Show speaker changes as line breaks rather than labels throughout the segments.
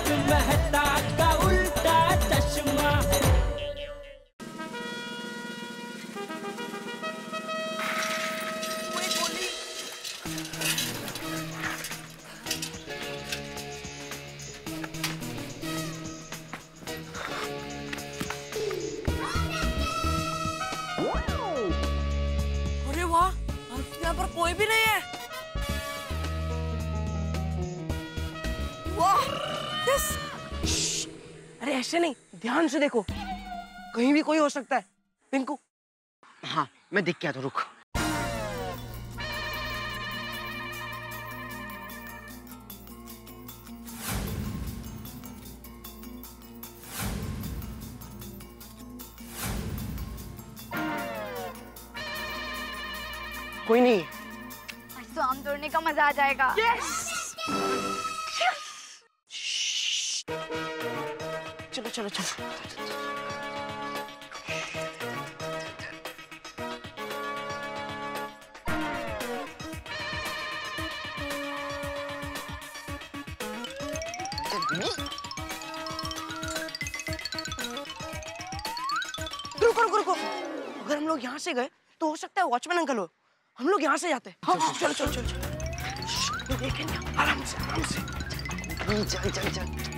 तारक मेहता का उल्टा चश्मा।
अरे वाह, यहाँ पर कोई भी नहीं है। वाह, यस। अरे ऐसे नहीं, ध्यान से देखो, कहीं भी कोई हो सकता है। पिंकू।
हाँ, मैं देख के आता हूँ, रुक। कोई नहीं है।
आज तो आम तोड़ने का मजा आ जाएगा।
यस। चलो चलो चलो। रुको रुको रुको, अगर हम लोग यहाँ से गए तो हो सकता है वॉचमैन अंकल हो। हम लोग यहाँ से जाते हैं। हाँ, चलो चलो चलो चलो। देखेंगे आराम से आराम से।
चल चल चल।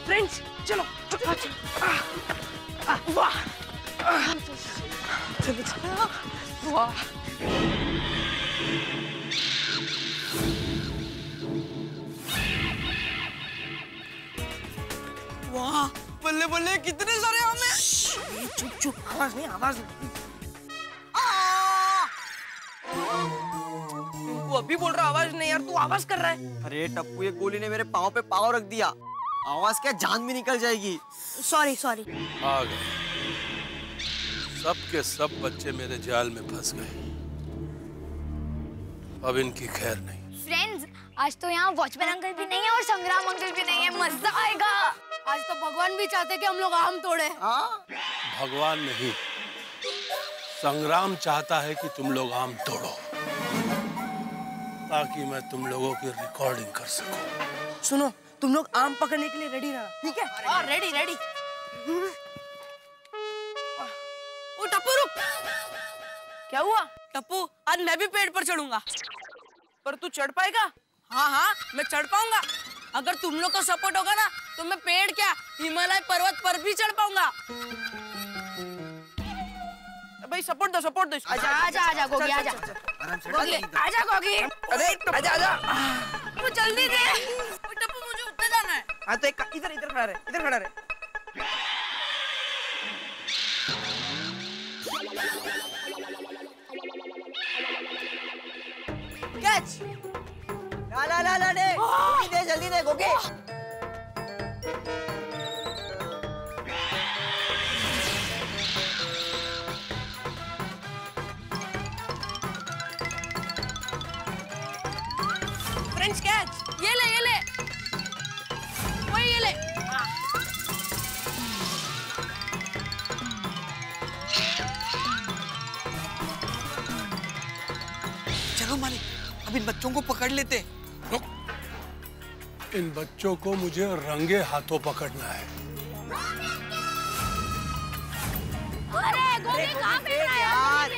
फ्रेंड्स चलो। वाह, चलो चलो। वाह, वाह, बल्ले बल्ले कितने सारे आम हैं। चुप चुप, आवाज नहीं आवाज नहीं। तू अभी बोल रहा आवाज नहीं यार, तू आवाज कर रहा है।
अरे टप्पू, ये गोली ने मेरे पाँव पे पाँव रख दिया। आवाज क्या, जान भी निकल जाएगी।
Sorry sorry.
आ गए, सब के सब बच्चे मेरे जाल में फंस गए। अब इनकी खैर नहीं।
फ्रेंड्स, आज तो यहाँ वॉचमैन अंकल भी नहीं है और संग्राम अंकल भी नहीं है। मजा आएगा।
आज तो भगवान भी चाहते कि हम लोग आम तोड़े।
भगवान नहीं, संग्राम चाहता है कि तुम लोग आम तोड़ो, ताकि मैं तुम लोगों की रिकॉर्डिंग कर सकूं।
सुनो, तुम लोग आम पकड़ने के लिए रेडी रहना, ठीक है? हाँ, रेडी रेडी। ओ टप्पू रुक। क्या हुआ? टप्पू, आज मैं भी पेड़ पर चढ़ूंगा। पर तू चढ़ पाएगा? हाँ हाँ, मैं चढ़ पाऊंगा। अगर तुम लोग का सपोर्ट होगा ना, तो मैं पेड़ क्या, हिमालय पर्वत पर भी चढ़ पाऊंगा। भाई सपोर्ट दो, सपोर्ट दो।
आजा आजा आजा गोगी, आजा गोगी, आजा गोगी।
अरे आजा आजा।
तू जल्दी दे। टप्पू, मुझे ऊपर जाना है।
हाँ तो एक इधर इधर खड़ा रहे, इधर खड़ा रहे। कैच।
ला ला ला ला दे, गोगी दे, जल्दी दे गोगी।
Friends catch. ये ले, ये ले। वही ये ले।
चलो मालिक, अब इन बच्चों को पकड़ लेते।
रुक, इन बच्चों को मुझे रंगे हाथों पकड़ना है।
अरे गोगी कहाँ पे रहा है यार?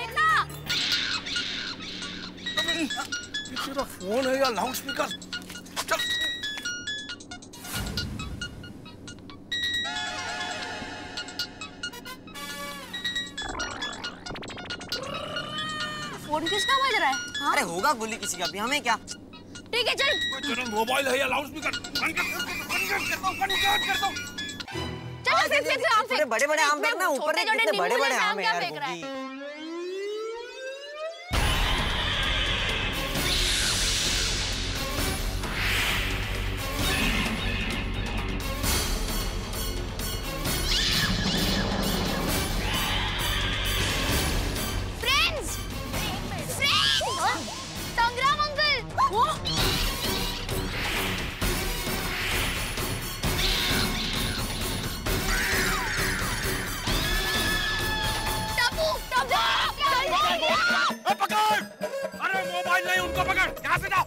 तेरा फोन है या लाउड स्पीकर? चल।
फोन किसका बज रहा है? हाँ?
अरे होगा गोली किसी का भी, हमें क्या।
ठीक है चल।
तेरा मोबाइल है या लाउड स्पीकर? बंद कर दो।
चलो फेंक आम फेंक।
बड़े बड़े आम फेंकना, ऊपर नहीं, कितने बड़े बड़े आम है यार गोगी।
पकड़, यहाँ से जाओ।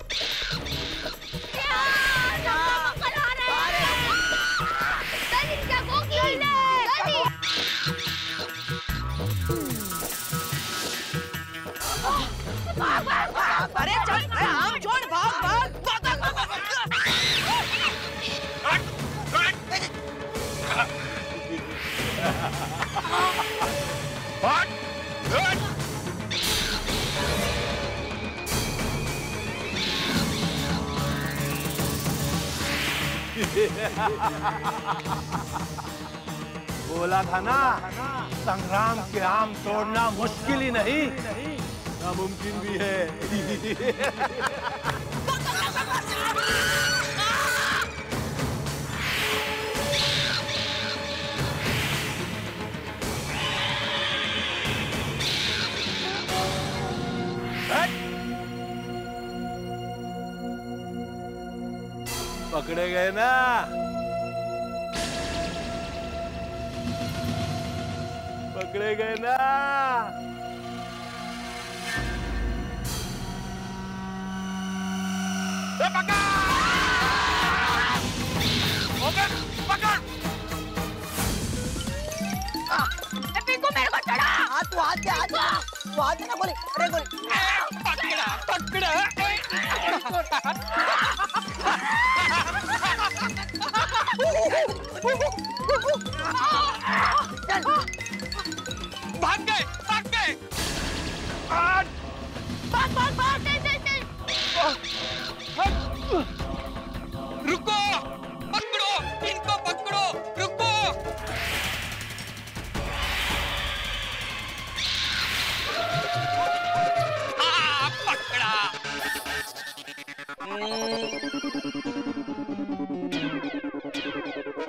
अरे चल, अरे हम छोड़, भाग भाग भाग भाग भाग।
बोला था ना, संग्राम के आम तोड़ना मुश्किल ही नहीं, नामुमकिन भी है। पकड़े गए ना? पकड़े गए ना?
पकड़! पकड़!
पिंकू मेरे को चढ़ा।
तू हाथ दे, हाथ दे, तू हाथ दे ना गोली, अरे गोली।
पकड़ा, पकड़ा। भाग गए, भाग गए।
भाग भाग भाग, चल चल चल।
रुको, पकड़ो, इनको पकड़ो, रुको। पकड़ा।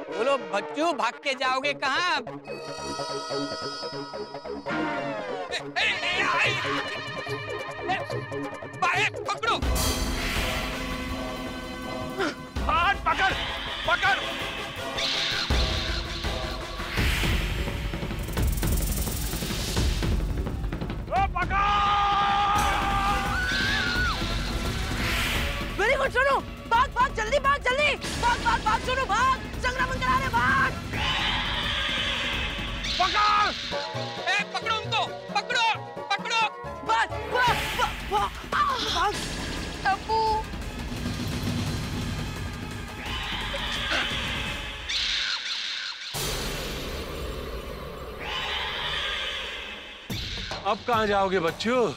बोलो बच्चों, भाग के जाओगे कहाँ?
पकड़ो। हाथ पकड़, पकड़। पकड़।
वेरी गुड सोनू, भाग भाग जल्दी, भाग जल्दी, भाग भाग भाग सोनू, भाग, संग्राम करा रहे, भाग।
पकड़, पकड़ो उनको, पकड़ो, पकड़ो।
भाग भाग भाग भाग।
टप्पू
अब कहाँ जाओगे बच्चों?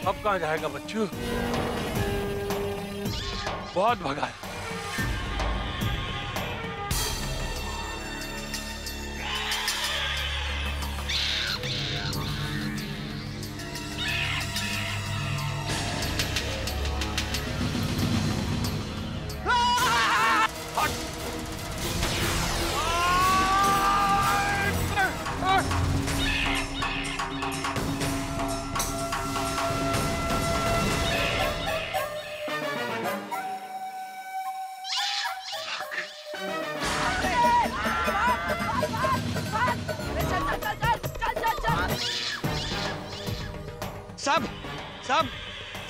अब कहाँ जाएगा बच्चू? बहुत भगा है।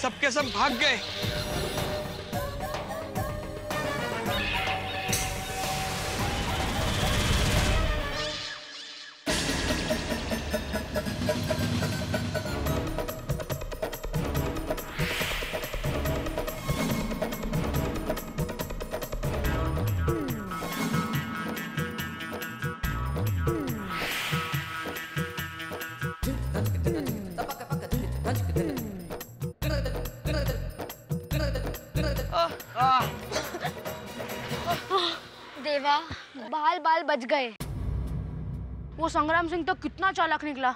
सबके सब भाग गए।
देवा, बाल बाल बच गए।
वो संग्राम सिंह तो कितना चालाक निकला,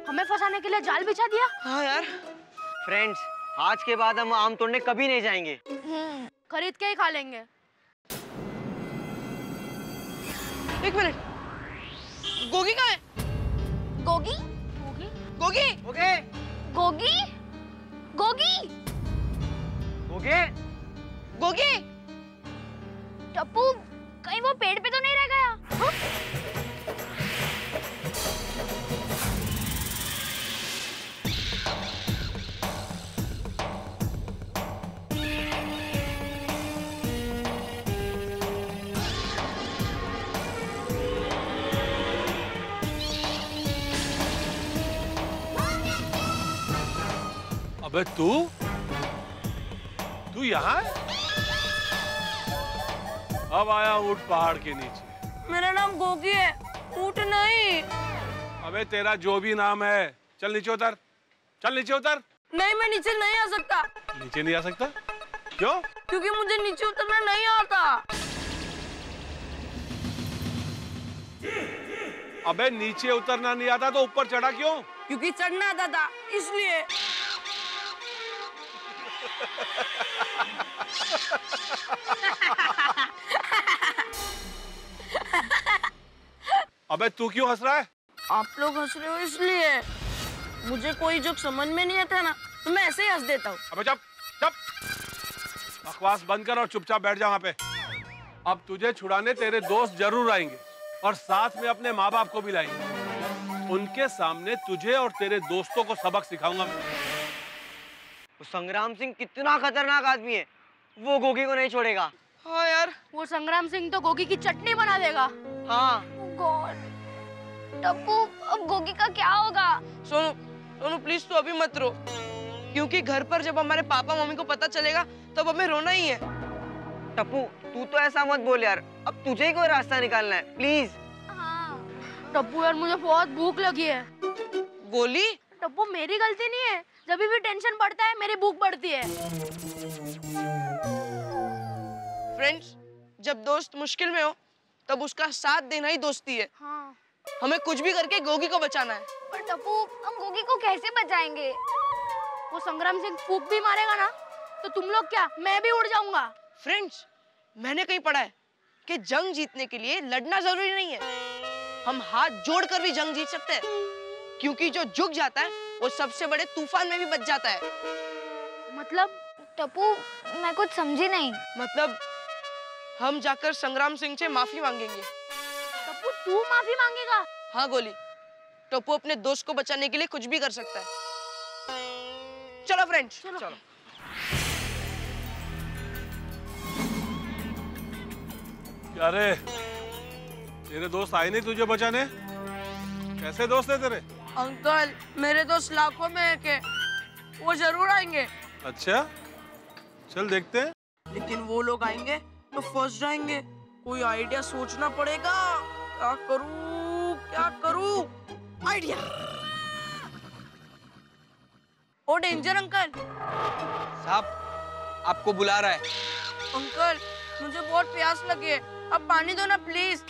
हमें फंसाने के लिए जाल बिछा दिया।
हाँ यार। फ्रेंड्स, आज के बाद हम आम तोड़ने कभी नहीं जाएंगे।
खरीद के ही खा लेंगे।
एक मिनट, गोगी कहाँ है?
गोगी?
गोगी?
ओके।
गोगी? गोगी?
ओके।
गोगी?
टप्पू, कहीं वो पेड़ पे तो नहीं रह गया? हाँ?
अबे तू यहाँ है? अब आया ऊँट पहाड़ के नीचे।
मेरा नाम गोगी है, ऊँट नहीं।
अबे तेरा जो भी नाम है, चल नीचे उतर। चल नीचे उतर।
नहीं, मैं नीचे नहीं आ सकता।
नीचे नहीं आ सकता? क्यों?
क्योंकि मुझे नीचे उतरना नहीं आता।
अबे नीचे उतरना नहीं आता तो ऊपर चढ़ा क्यों?
क्योंकि चढ़ना आता था, इसलिए।
अबे तू क्यों हंस रहा है?
आप लोग हंस रहे हो इसलिए। मुझे कोई जोक समझ में नहीं आता ना, तो मैं ऐसे ही हंस देता हूँ।
अबे चुप चुप, बकवास बंद कर और चुपचाप बैठ जा वहाँ पे। अब तुझे छुड़ाने तेरे दोस्त जरूर आएंगे और साथ में अपने माँ बाप को भी लाएंगे। उनके सामने तुझे और तेरे दोस्तों को सबक सिखाऊंगा मैं।
वो संग्राम सिंह कितना खतरनाक आदमी है, वो गोगी को नहीं छोड़ेगा।
हाँ यार,
वो संग्राम सिंह तो गोगी की चटनी बना देगा।
हाँ।
गॉड, टप्पू, अब गोगी का क्या होगा?
सोनू, सोनू प्लीज तू अभी मत रो, क्योंकि घर पर जब हमारे पापा मम्मी को पता चलेगा तब हमें रोना ही है।
टप्पू, तू तो ऐसा मत बोल यार, अब तुझे ही कोई रास्ता निकालना है, प्लीज।
हाँ।
टप्पू यार, मुझे बहुत भूख लगी है।
गोली?
टप्पू, मेरी गलती नहीं है, जब भी टेंशन बढ़ता है मेरी भूख बढ़ती है।
फ्रेंड्स, जब दोस्त मुश्किल में हो तब उसका साथ देना ही दोस्ती है।
हाँ।
हमें कुछ भी करके गोगी को बचाना है।
पर टप्पू, हम गोगी को कैसे बचाएंगे?
वो संग्राम सिंह फूंक भी मारेगा ना, तो तुम लोग क्या, मैं भी उड़ जाऊंगा।
फ्रेंड्स, मैंने कहीं पढ़ा है कि जंग जीतने के लिए लड़ना जरूरी नहीं है, हम हाथ जोड़कर भी जंग जीत सकते हैं, क्योंकि जो झुक जाता है वो सबसे बड़े तूफान में भी बच जाता है।
मतलब?
टप्पू, मैं कुछ समझी नहीं।
मतलब हम जाकर संग्राम सिंह से माफी मांगेंगे।
टप्पू, तू माफी मांगेगा?
हाँ गोली, टप्पू अपने दोस्त को बचाने के लिए कुछ भी कर सकता है। चलो फ्रेंड्स, चलो।
क्या रे, तेरे दोस्त आए नहीं तुझे बचाने? कैसे दोस्त है तेरे?
अंकल, मेरे दोस्त लाखों में एक है, वो जरूर आएंगे।
अच्छा, चल देखते हैं।
लेकिन वो लोग आएंगे तो फंस जाएंगे, कोई आइडिया सोचना पड़ेगा। क्या करूं, क्या करूं? आइडिया। ओ डेंजर अंकल।
साहब, आपको बुला रहा है।
अंकल, मुझे बहुत प्यास लगी है, अब पानी दो ना प्लीज।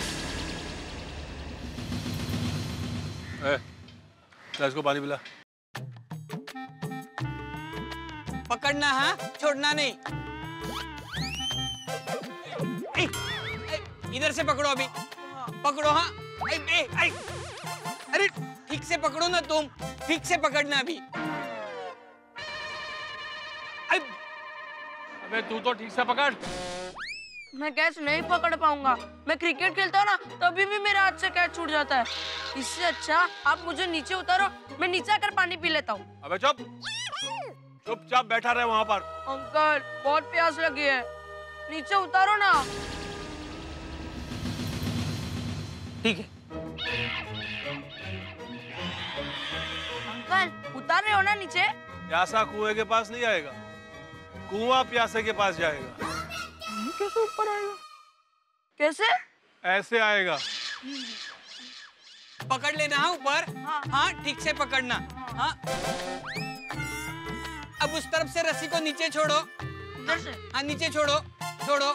इसको पानी पिला।
पकड़ना है, छोड़ना नहीं। इधर से पकड़ो अभी, पकड़ो। हाँ, अरे ठीक से पकड़ो ना तुम, ठीक से पकड़ना अभी।
अबे तू तो ठीक से पकड़।
मैं कैच नहीं पकड़ पाऊंगा, मैं क्रिकेट खेलता हूँ ना, तभी भी मेरे हाथ से कैच छूट जाता है। इससे अच्छा आप मुझे नीचे उतारो, मैं नीचे आकर पानी पी लेता हूँ।
अबे चुप, चुपचाप बैठा रहे वहाँ पर।
अंकल, बहुत प्यास लगी है, नीचे उतारो ना।
ठीक है।
अंकल, उतार रहे हो ना नीचे?
प्यासा कुएं के पास नहीं आएगा, कुआं प्यासे के पास जाएगा।
कैसे ऊपर आएगा? कैसे?
ऐसे आएगा।
पकड़ लेना है ऊपर। हाँ, ठीक से पकड़ना। हाँ, अब उस तरफ से रस्सी को नीचे छोड़ो।
इधर से।
हाँ नीचे छोड़ो छोड़ो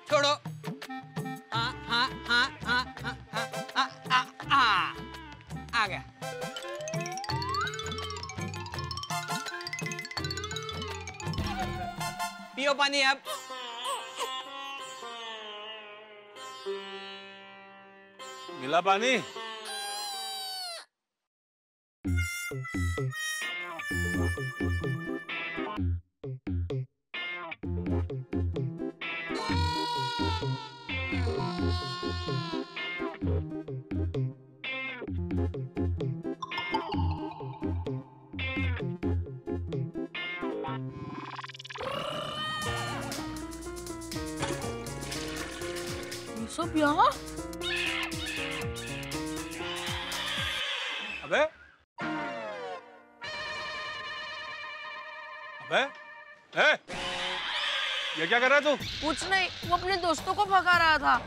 छोड़ो। हाँ हाँ हाँ हाँ हाँ हाँ आ गया। पियो पानी अब।
मिला पानी?
सब यहाँ?
अबे अबे ए, ये क्या कर रहा है तू?
कुछ नहीं, वो अपने दोस्तों को भगा रहा था।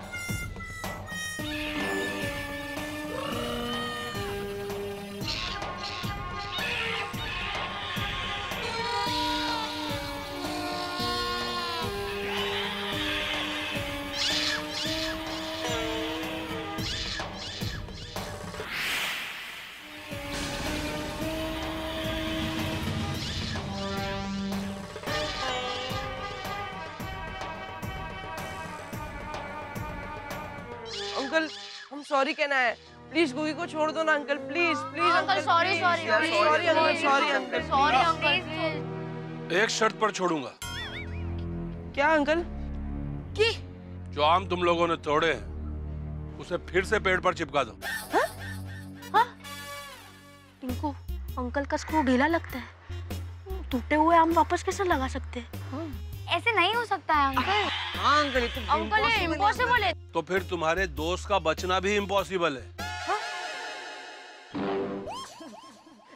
अंकल हम सॉरी कहना है, प्लीज गोगी को छोड़ दो ना uncle, please please
uncle sorry sorry
sorry uncle, sorry uncle,
sorry uncle.
एक शर्त पर छोड़ूंगा।
क्या अंकल?
की
जो आम तुम लोगों ने तोड़े हैं उसे फिर से पेड़ पर चिपका दो।
टिंकू, अंकल का स्क्रू ढीला लगता है, टूटे हुए आम वापस कैसे लगा सकते हैं?
ऐसे नहीं हो सकता है अंकल।
हाँ अंकल,
अंकल ये इम्पॉसिबल है।
तो फिर तुम्हारे दोस्त का बचना भी इम्पॉसिबल है।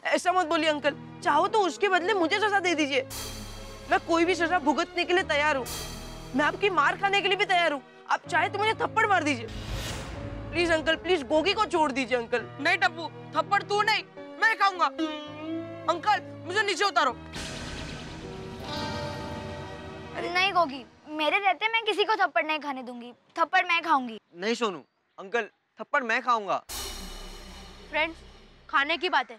ऐसा मत बोलिए अंकल, चाहो तो उसके बदले मुझे सजा दे दीजिए। मैं कोई भी सजा भुगतने के लिए तैयार हूँ। मैं आपकी मार खाने के लिए भी तैयार हूँ। आप चाहे तो मुझे थप्पड़ मार दीजिए। प्लीज अंकल, प्लीज गोगी को छोड़ दीजिए अंकल। नहीं टप्पू, थप्पड़ तू नहीं, मैं खाऊंगा। अंकल मुझे नीचे उतारो।
नहीं गोगी, मेरे रहते मैं किसी को थप्पड़ नहीं खाने दूंगी। थप्पड़ मैं खाऊंगी।
नहीं सोनू, अंकल थप्पड़ मैं खाऊंगा।
फ्रेंड्स, खाने की बात है,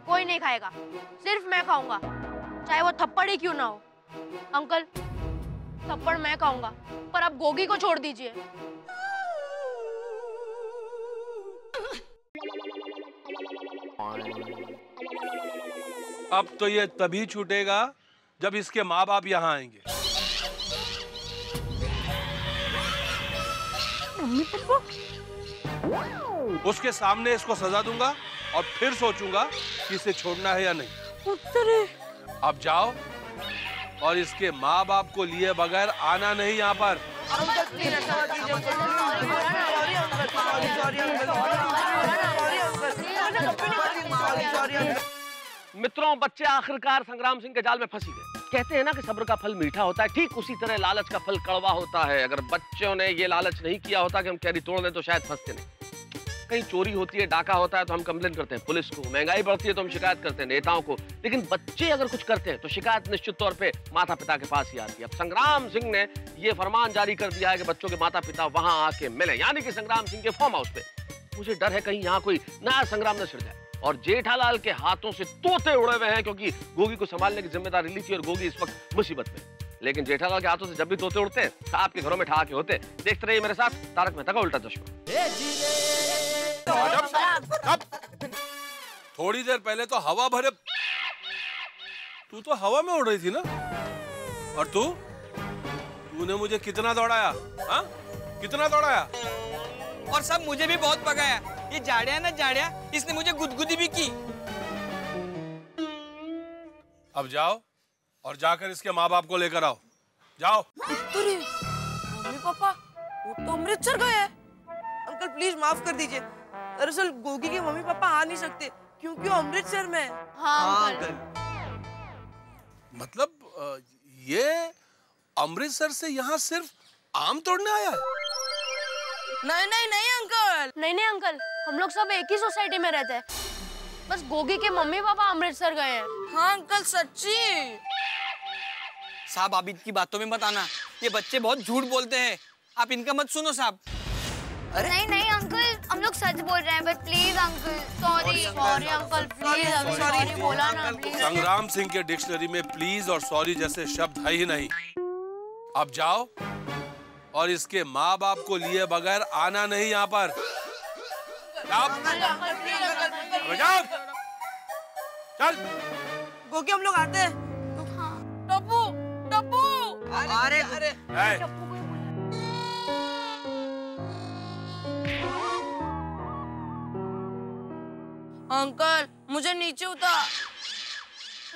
कोई नहीं खाएगा, सिर्फ मैं खाऊंगा, चाहे वो थप्पड़ ही क्यों ना हो। अंकल थप्पड़ मैं खाऊंगा, पर आप गोगी को छोड़ दीजिए।
अब तो ये तभी छूटेगा जब इसके माँ बाप यहाँ आएंगे। उसके सामने इसको सजा दूंगा और फिर सोचूंगा कि इसे छोड़ना है या नहीं। अब जाओ और इसके माँ बाप को लिए बगैर आना नहीं यहाँ पर।
मित्रों, बच्चे आखिरकार संग्राम सिंह के जाल में फंसी गए। कहते हैं ना कि सब्र का फल मीठा होता है, ठीक उसी तरह लालच का फल कड़वा होता है। अगर बच्चों ने ये लालच नहीं किया होता कि हम कैरी तोड़ दें तो शायद फंसते नहीं। कहीं चोरी होती है, डाका होता है तो हम कंप्लेन करते हैं पुलिस को, महंगाई बढ़ती है तो हम शिकायत करते हैं नेताओं को, लेकिन बच्चे अगर कुछ करते हैं तो शिकायत निश्चित तौर पे माता पिता के पास ही आती है। अब संग्राम सिंह ने ये फरमान जारी कर दिया है कि बच्चों के माता पिता वहां आके मिले, यानी कि संग्राम सिंह के फार्म हाउस पे। मुझे डर है कहीं यहाँ कोई नया संग्राम न छिड़ जाए। और जेठालाल के हाथों से तोते उड़े हुए हैं, क्योंकि गोगी को संभालने की जिम्मेदारी ली थी और गोगी इस वक्त मुसीबत में। लेकिन जेठालाल के हाथों से जब भी तोते उड़ते हैं, आपके घरों में ठहाके होते। देखते रहिए मेरे साथ तारक मेहता का उल्टा चश्मा।
थोड़ी देर पहले तो हवा भरे, तू तो हवा में उड़ रही थी ना। और तूने मुझे कितना दौड़ाया? हाँ, कितना दौड़ाया?
और सब मुझे भी बहुत भगाया। ये जाड़िया ना जाड़िया, इसने मुझे गुदगुदी भी की।
अब जाओ और जाकर इसके माँ बाप को लेकर आओ। जाओ।
मम्मी पापा वो तो अमृतसर गए हैं। अंकल प्लीज माफ कर दीजिए, दरअसल गोगी के मम्मी पापा आ नहीं सकते क्योंकि वो अमृतसर में है।
हाँ अंकल।
मतलब ये अमृतसर से यहाँ सिर्फ आम तोड़ने आया है?
नहीं नहीं नहीं अंकल,
नहीं अंकल, हम लोग सब एक ही सोसाइटी में रहते हैं, बस गोगी के मम्मी पापा अमृतसर गए हैं।
हाँ अंकल सच्ची।
साहब आप इनकी बातों में मत आना, ये बच्चे बहुत झूठ बोलते हैं, आप इनका मत सुनो साहब।
नहीं नहीं अंकल, हम लोग सच बोल रहे हैं, but please uncle, sorry
sorry uncle, please अभी सॉरी बोला ना प्लीज।
संग्राम सिंह के डिक्शनरी में प्लीज और सॉरी जैसे शब्द है ही नहीं। अब जाओ और इसके माँ बाप को लिए बगैर आना नहीं यहाँ पर। जाओ चल।
गोगी हम लोग आते हैं। टप्पू टप्पू
अरे
अंकल मुझे नीचे उतार।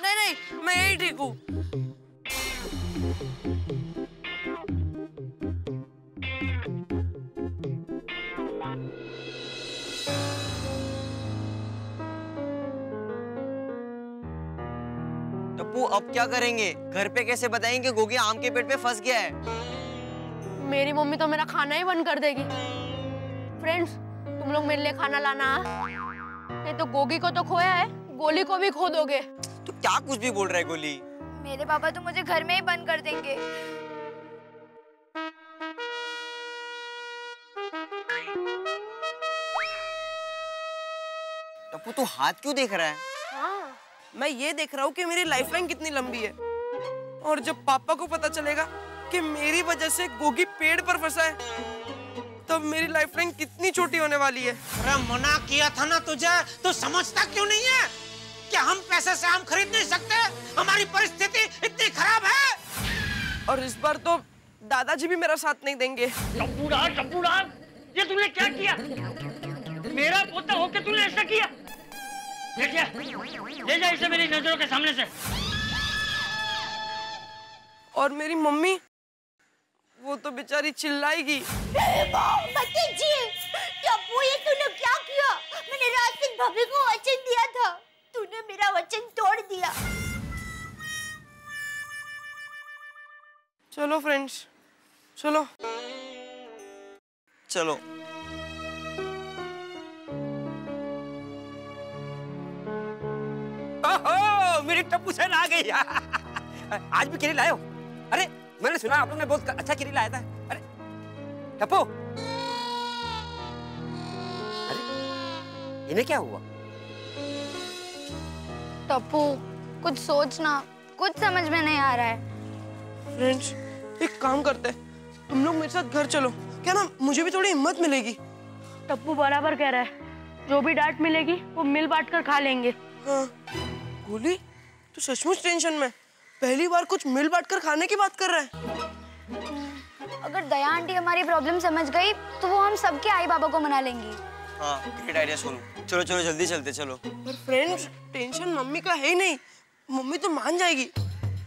नहीं नहीं मैं यही ठीक हूँ।
टप्पू अब क्या करेंगे? घर पे कैसे बताएंगे गोगी आम के पेड़ पे फंस गया है?
मेरी मम्मी तो मेरा खाना ही बंद कर देगी। फ्रेंड्स तुम लोग मेरे लिए खाना लाना, नहीं तो गोगी को तो खोया है, गोली को भी खो दोगे।
तू क्या कुछ भी बोल रहा है गोली?
मेरे पापा तो मुझे घर में ही बंद कर देंगे।
टप्पू तू हाथ क्यों देख रहा है?
हाँ मैं ये देख रहा हूँ कि मेरी लाइफलाइन कितनी लंबी है, और जब पापा को पता चलेगा कि मेरी वजह से गोगी पेड़ पर फंसा है, तब मेरी लाइफलाइन कितनी छोटी होने वाली है।
अरे मना किया था ना तुझे, तू समझता क्यों नहीं है कि हम पैसे से आम खरीद नहीं सकते, हमारी परिस्थिति इतनी खराब है।
और इस बार तो दादाजी भी मेरा साथ नहीं देंगे।
टप्पूड़ा, ये तूने क्या किया? मेरा पोता होके तूने ऐसा किया? ले जा इसे मेरी नजरों के सामने से।
और मेरी मम्मी, वो तो बेचारी चिल्लाएगी।
भतीजी, टप्पू ये तूने क्या किया? मैंने रात दिन भाभी को वचन दिया था, तूने मेरा वचन तोड़ दिया।
चलो फ्रेंड्स, चलो
चलो।
ओहो, मेरी टप्पू सेन आ गई। आज भी केरी लाए हो? अरे मैंने सुना आप लोग ने बहुत अच्छा केरी लाया था। अरे टप्पू, अरे इन्हें क्या हुआ?
टप्पू कुछ सोचना, कुछ समझ में नहीं आ रहा है।
फ्रेंड्स एक काम करते हैं, तुम लोग मेरे साथ घर चलो, क्या ना मुझे भी थोड़ी हिम्मत मिलेगी।
टप्पू बराबर कह रहा है, जो भी डांट मिलेगी वो मिल बांट कर खा लेंगे।
हाँ गोली तू सचमुच टेंशन में, पहली बार कुछ मिल बांट कर खाने की बात कर रहा है।
अगर दया आंटी हमारी प्रॉब्लम समझ गई तो वो हम सबके आई बाबा को मना लेंगी।
हाँ ग्रेट आइडिया सोनू। चलो चलो जल्दी चलते चलो।
पर फ्रेंड्स टेंशन मम्मी का है ही नहीं, मम्मी तो मान जाएगी।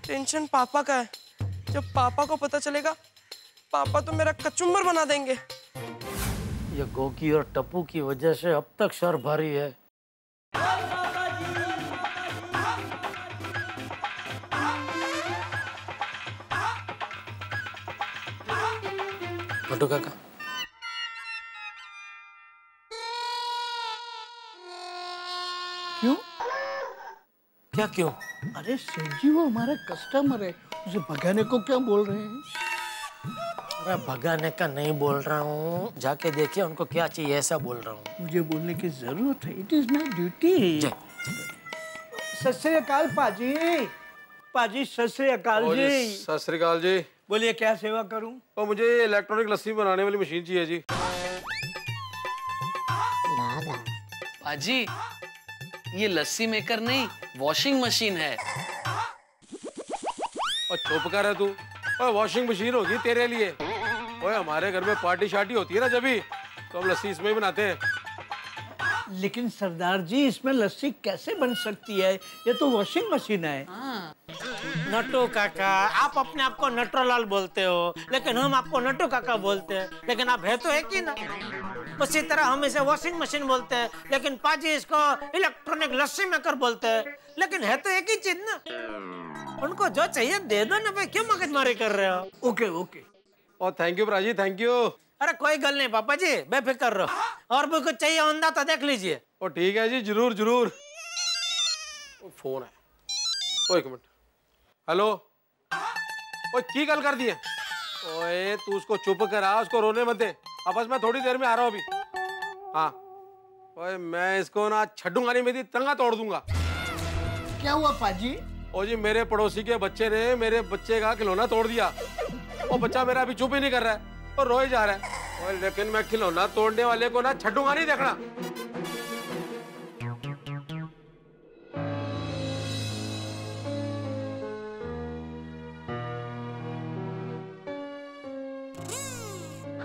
टेंशन पापा का है, जब पापा को पता चलेगा पापा तो मेरा कचुम्बर बना देंगे।
ये गोगी और टप्पू की वजह से अब तक सर भारी है।
बटू काका,
क्यों?
क्या क्यों?
अरे सेठ जी वो हमारे कस्टमर है, उसे भगाने को क्या बोल रहे हैं?
अरे भगाने का नहीं बोल रहा हूँ, जाके देखिए उनको क्या चाहिए ऐसा बोल रहा हूँ।
मुझे बोलने की जरूरत है, इट इज माई ड्यूटी। सत श्री अकाल पाजी। पाजी सत श्री अकाल जी।
सत श्री अकाल जी।
बोलिए क्या सेवा करूं?
और मुझे ये इलेक्ट्रॉनिक लस्सी बनाने वाली मशीन चाहिए जी।
पाजी ये लस्सी मेकर नहीं, वॉशिंग मशीन है।
और चुप कर है तू। और वॉशिंग मशीन होगी तेरे लिए। ओए हमारे घर में पार्टी शार्टी होती है ना जब भी, तो हम लस्सी इसमें ही बनाते हैं।
लेकिन सरदार जी इसमें लस्सी कैसे बन सकती है? ये तो वॉशिंग मशीन है।
नट्टू काका, आप अपने आप को नटोलाल बोलते हो, लेकिन हम आपको नट्टू काका बोलते हैं। लेकिन आप है तो है कि ना? उसी तरह हम इसे वॉशिंग मशीन बोलते हैं, लेकिन पाजी इसको इलेक्ट्रॉनिक लस्सी मेकर बोलते हैं। लेकिन है तो एक ही चीज ना। उनको जो चाहिए दे दो ना भाई, क्यों मगजमारी कर रहे हो?
Okay okay.
और थैंक यू प्राजी, थैंक यू।
अरे कोई गल नहीं पापा जी, बेफिक्र रहो। और भी कुछ चाहिए होंदा तो देख लीजिए।
ओ ठीक है जी, जरूर जरूर। फोन है। ओ एक मिनट। हेलो ओए की गल कर दिए? ओए तू उसको चुप करा, उसको रोने मत दे। अब बस मैं थोड़ी देर में आ रहा हूँ अभी। हाँ ओए मैं इसको ना छड्डूंगा नहीं, मेरी टंगा तोड़ दूंगा।
क्या हुआ पाजी?
ओ जी मेरे पड़ोसी के बच्चे ने मेरे बच्चे का खिलौना तोड़ दिया। वो बच्चा मेरा अभी चुप ही नहीं कर रहा है और रोए जा रहा है। ओए लेकिन मैं खिलौना तोड़ने वाले को ना छड्डूंगा नहीं, देखना।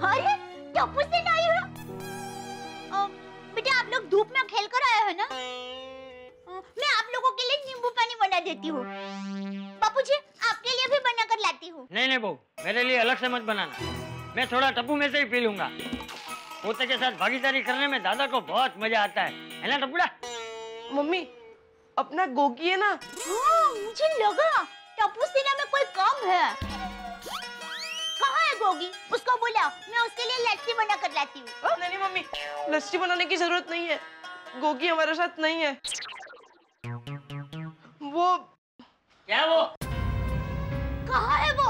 अरे टप्पू से नहीं हो? बेटा आप लोग धूप में खेल कर आए हैं ना? मैं आप लोगों के लिए नींबू पानी बना देती हूँ। बापूजी आपके लिए भी बना कर लाती हूँ।
नहीं बहू, मेरे लिए अलग से मत बनाना। मैं थोड़ा टप्पू में से ही पी लूंगा। पोते के साथ भागीदारी करने में दादा को बहुत मजा आता है ना टप्पूड़ा?
मम्मी अपना गोगी है ना?
मुझे लगा टप्पू सेना में कोई कम है। कहाँ है गोगी? उसको बुलाओ, मैं उसके लिए लस्सी बना कर लाती हूँ।
नहीं मम्मी, लस्सी बनाने की जरूरत नहीं है। गोगी हमारे साथ नहीं है। वो
क्या वो?
कहाँ है वो?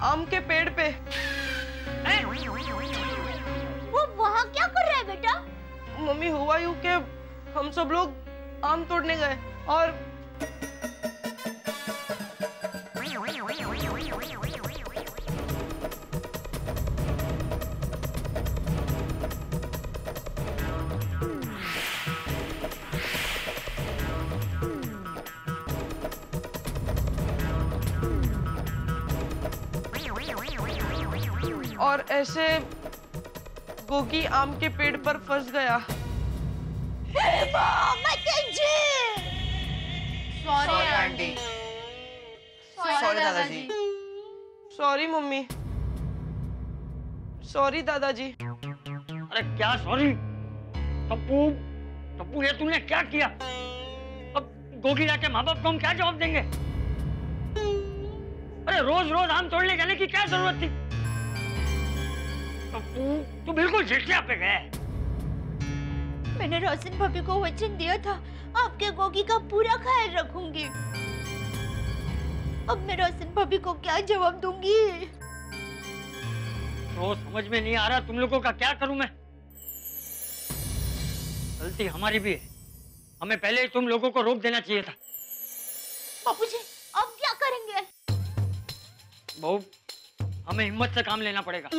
आम के पेड़ पे।
वो वहाँ क्या कर रहा है बेटा?
मम्मी हुआ यूं कि हम सब लोग आम तोड़ने गए और ऐसे गोगी आम के पेड़ पर फंस गया।
Sorry aunty.
सॉरी दादाजी।
Sorry mummy. सॉरी दादाजी।
अरे क्या सॉरी? टप्पू ये तूने क्या किया? अब गोगी जाके माँ बाप को हम क्या जवाब देंगे? अरे रोज रोज आम तोड़ने जाने की क्या जरूरत थी? तू बिल्कुल झिझकिया पे गया।
मैंने रोशन भाभी को वचन दिया था आपके गोगी का पूरा ख्याल रखूंगी। अब मैं रोशन भाभी को क्या जवाब दूंगी?
तो समझ में नहीं आ रहा तुम लोगों का क्या करूं मैं। गलती हमारी भी है, हमें पहले ही तुम लोगों को रोक देना चाहिए था।
बापूजी अब क्या करेंगे?
बहू हमें हिम्मत से काम लेना पड़ेगा।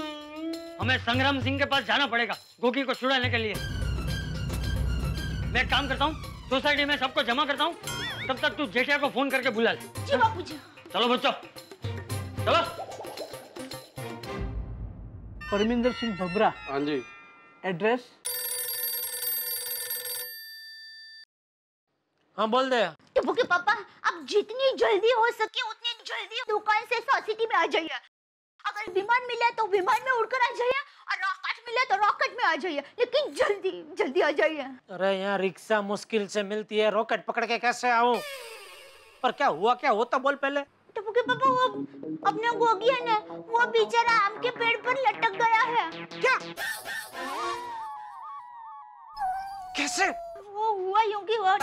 हमें संग्राम सिंह के पास जाना पड़ेगा गोगी को छुड़ाने के लिए। मैं काम करता हूँ, सोसाइटी में सबको जमा करता हूँ, तब तक तू जेठिया को फोन करके बुला ले।
जी बापूजी।
चलो बच्चों चलो।
परमिंदर सिंह भबरा।
हाँ जी।
एड्रेस?
हाँ बोल दे।
टप्पू के पापा आप जितनी जल्दी हो सके उतनी जल्दी दुकान से सोसाइटी में आ जाइए। अगर विमान मिले तो विमान में उड़कर आ जाइए और रॉकेट मिले तो रॉकेट में आ जाइए, लेकिन जल्दी जल्दी आ जाइए।
अरे यहाँ रिक्शा मुश्किल से मिलती है, रॉकेट पकड़ के कैसे आऊं? पर क्या हुआ तो बोल पहले।
टप्पू के पापा वो अपना गोगी है ना, वो बेचारा आम के पेड़ पर लटक गया है।
क्या? कैसे?
वो हुआ यूं कि वो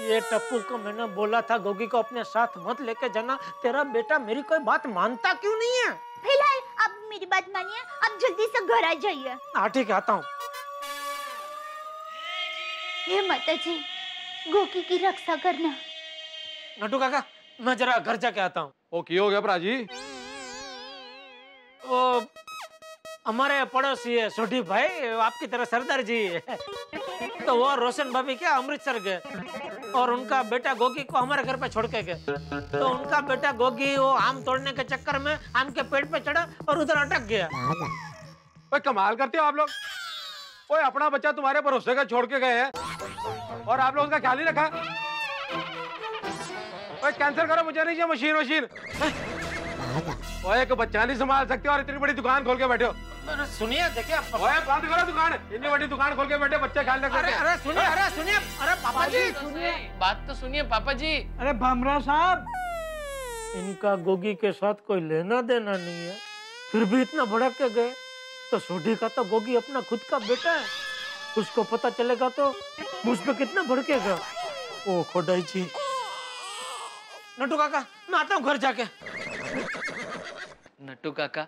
ये टप्पू को मैंने बोला था गोगी को अपने साथ मत लेके जाना। तेरा बेटा मेरी कोई बात मानता क्यों नहीं है?
फिलहाल आप मेरी बात मानिए, आप जल्दी से घर आ जाइए।
हाँ ठीक है आता हूँ।
हे माता जी गोगी की रक्षा करना।
नटू काका मैं जरा घर जाके आता हूँ।
ओ क्यों हो गया भरा जी?
वो हमारे पड़ोसी है सोढ़ी भाई, आपकी तरह सरदार जी तो वो रोशन भाभी क्या अमृतसर गए और उनका बेटा गोगी को हमारे घर पे छोड़ के गए। तो उनका बेटा गोगी वो आम तोड़ने के चक्कर में आम के पेड़ पे चढ़ा और उधर अटक गया।
ओए कमाल करते हो आप लोग। ओए अपना बच्चा तुम्हारे भरोसे का छोड़ के गए हैं और आप लोग उसका ख्याल ही रखा। ओए कैंसिल करो, मुझे नहीं चाहिए मशीन। ओए एक बच्चा नहीं संभाल सकते और इतनी बड़ी दुकान खोल के बैठे हो।
सुनिए देखिए
ओए बंद करो दुकान, इतनी बड़ी दुकान खोल के बैठे बच्चे ख्याल रखते।
अरे सुनिए अरे पापा जी
सुनिए,
बात तो सुनिए पापा जी।
अरे भामरा साहब,
इनका गोगी के साथ कोई लेना देना नहीं है, फिर भी इतना भड़क के गए। तो सोढ़ी का तो गोगी अपना खुद का बेटा है, उसको पता चलेगा तो मुझ पे कितना भड़केगा। ओ खोडाई जी। नटू काका मैं आता हूँ घर जाके।
नट्टू काका,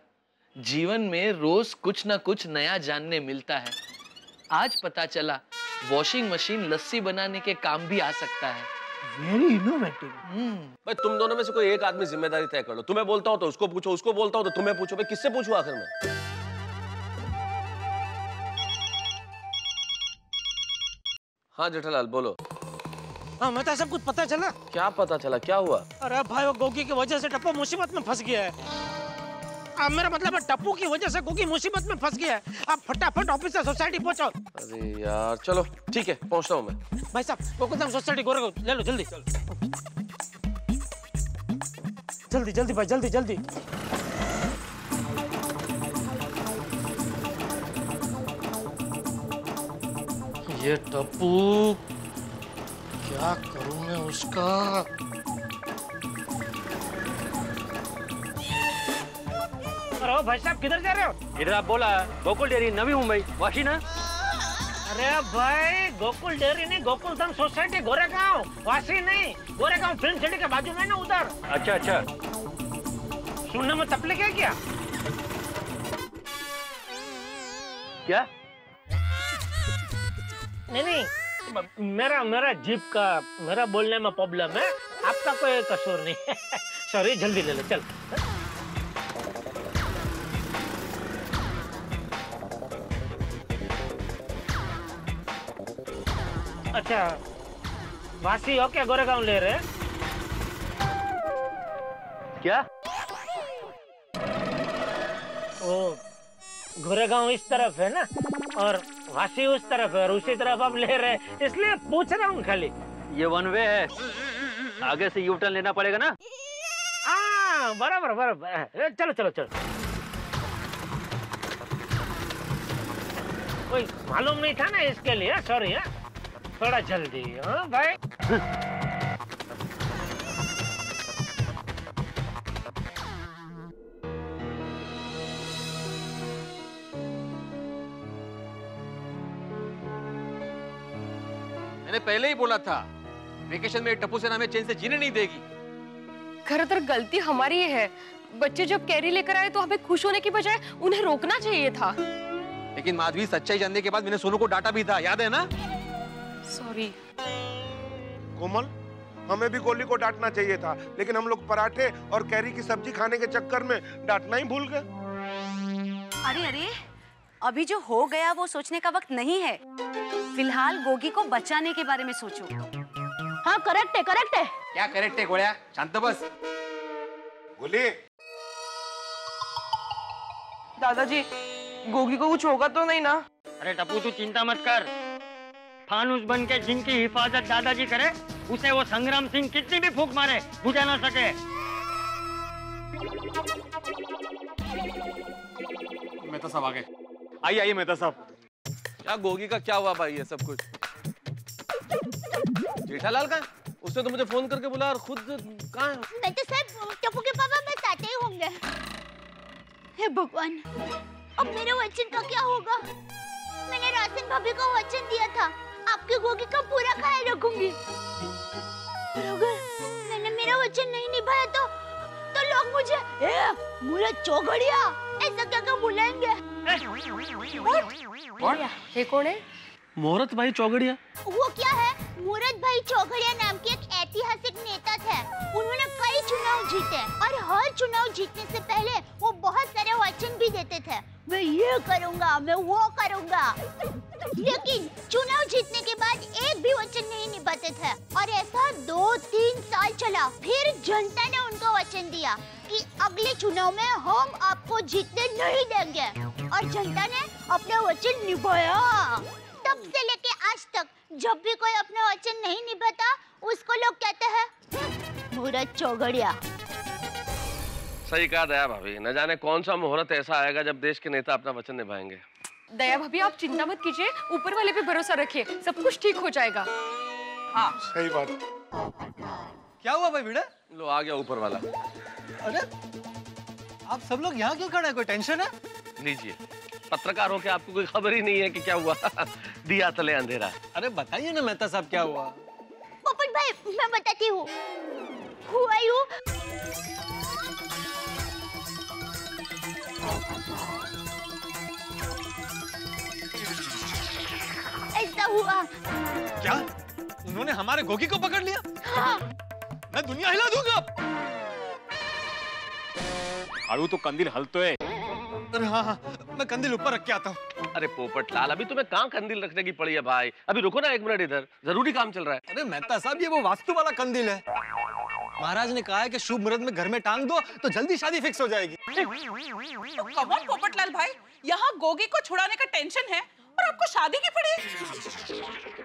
जीवन में रोज कुछ ना कुछ नया जानने मिलता है। आज पता चला वॉशिंग मशीन लस्सी बनाने के काम भी आ सकता है।
Very innovative.
भाई तुम दोनों में से कोई एक आदमी जिम्मेदारी तय कर लो। तुम्हें बोलता हूँ तो उसको पूछो, उसको बोलता हूँ तो तुम्हें पूछो। भाई किससे पूछूं आखिर में? हाँ जेठालाल बोलो।
हाँ मैं तो सब कुछ पता चला।
क्या पता चला, क्या हुआ?
अरे भाई वो गोगी की वजह से टप्पू मुसीबत में फंस गया है। अब मेरा मतलब है टप्पू की वजह से गोगी मुसीबत में फंस गया है। आप फटाफट ऑफिस से सोसाइटी पहुंचो।
अरे यार चलो ठीक है, पहुंचता हूँ मैं।
भाई साहब गोकुलधाम सोसाइटी गोरेगांव ले लो जल्दी। जल्दी जल्दी भाई जल्दी जल्दी। ये टप्पू क्या करूं मैं उसका? अरे भाई साहब किधर जा रहे हो?
इधर आप बोला गोकुल डेयरी नवी मुंबई वाशी ना?
अरे भाई गोकुल डेयरी नहीं, गोकुलधाम सोसाइटी गोरेगांव, वाशी नहीं, गोरेगांव फिल्म सिटी के बाजू में ना उधर।
अच्छा अच्छा।
सुनने में तकलीफ है क्या?
क्या?
नहीं मेरा जीप का मेरा बोलने में प्रॉब्लम है, आपका कोई कसूर नहीं है। सॉरी जल्दी ले लो चल। अच्छा वासी ओके गोरेगांव ले रहे?
क्या?
ओ गोरेगांव इस तरफ है ना और वासी उस तरफ है और उसी तरफ आप ले रहे, इसलिए पूछ रहा हूँ खाली।
ये वन वे है, आगे से यू टर्न लेना पड़ेगा ना?
हाँ बराबर बराबर। चलो चलो चलो। कोई मालूम नहीं था ना इसके लिए, सॉरी है थोड़ा जल्दी। हाँ भाई
मैंने पहले ही बोला था वेकेशन में टप्पू सेना हमें चैन से जीने नहीं देगी।
खैर गलती हमारी ही है। बच्चे जब कैरी लेकर आए तो हमें खुश होने की बजाय उन्हें रोकना चाहिए था।
लेकिन माधवी सच्चाई जानने के बाद मैंने सोनू को डांटा भी था, याद है ना?
सॉरी।
कोमल हमें भी गोली को डांटना चाहिए था, लेकिन हम लोग पराठे और कैरी की सब्जी खाने के चक्कर में डांटना ही भूल गए।
अरे अरे अभी जो हो गया वो सोचने का वक्त नहीं है। फिलहाल गोगी को बचाने के बारे में सोचो।
हाँ करेक्ट है करेक्ट है।
क्या करेक्ट है गोलिया? शांत बस।
गोली
दादाजी गोगी को कुछ होगा तो नहीं ना?
अरे टप्पू तू चिंता मत कर। फानुस बन के जिनकी हिफाजत दादाजी करे उसे वो संग्राम सिंह कितनी भी फूंक मारे बुझा ना सके।
मेहता साहब आ गए। आइए आइए मेहता साहब।
क्या गोगी का क्या हुआ भाई ये सब कुछ? जेठालाल कहाँ? उसने तो मुझे फोन करके बोला और खुद कहाँ है?
मैं तो सर टप्पू के पापा बस आते ही होंगे। हे भगवान अब मेरे वचन का क्या होगा? मैंने राशन भाभी को वचन दिया था आपकी गोगी का पूरा ख्याल रखूंगी, और अगर मैंने मेरा वचन नहीं निभाया तो लोग मुझे मुरत चौघड़िया ऐसा क्या बुलाएंगे।
ये कौन है?
मुहूर्त भाई चौगड़िया।
वो क्या है? मुरत भाई चौघड़िया नाम के एक ऐतिहासिक नेता थे। उन्होंने कई चुनाव जीते और हर चुनाव जीतने से पहले वो बहुत सारे वचन भी देते थे, मैं ये करूंगा मैं वो करूंगा, लेकिन चुनाव जीतने के बाद एक भी वचन नहीं निभाते थे। और ऐसा 2-3 साल चला। फिर जनता ने उनको वचन दिया कि अगले चुनाव में हम आपको जीतने नहीं देंगे, और जनता ने अपना वचन निभाया। तब से लेके आज तक जब भी कोई अपना वचन नहीं निभाता उसको लोग कहते हैं मुहूर्त चौघड़िया।
सही कहा दया भाभी, न जाने कौन सा मुहूर्त ऐसा आएगा जब देश के नेता अपना वचन निभाएंगे।
दया भाभी आप चिंता मत कीजिए, ऊपर वाले पे भरोसा रखिए, सब कुछ ठीक हो जाएगा।
हाँ
सही बात।
क्या हुआ भाई भिड़ा?
लो आ गया ऊपर वाला।
अरे आप सब लोग यहाँ क्यों खड़े हैं? कोई टेंशन है?
लीजिए पत्रकार हो के आपको कोई खबर ही नहीं है कि क्या हुआ। दिया तले अंधेरा।
अरे बताइए ना मेहता साहब क्या हुआ।
पोपट भाई मैं बताती हूँ। हुआ यूं, ऐसा हुआ।
क्या उन्होंने हमारे गोगी को पकड़ लिया?
हाँ।
मैं दुनिया हिला दूंगा। आड़ू तो कंदील हलतो है। अरे हाँ हाँ, मैं कंदील ऊपर रख के आता हूँ।
अरे पोपटलाल, अभी तुम्हें कहाँ कंदील रखने की पड़ी है भाई? अभी रुको ना 1 मिनट, इधर जरूरी काम चल रहा है।
अरे मेहता साहब ये वो वास्तु वाला कंदील है। महाराज ने कहा है कि शुभ मुहूर्त में घर में टांग दो तो जल्दी शादी फिक्स हो जाएगी।
कमल पोपटलाल भाई, यहाँ गोगी को छुड़ाने का टेंशन है और आपको शादी की पड़ी।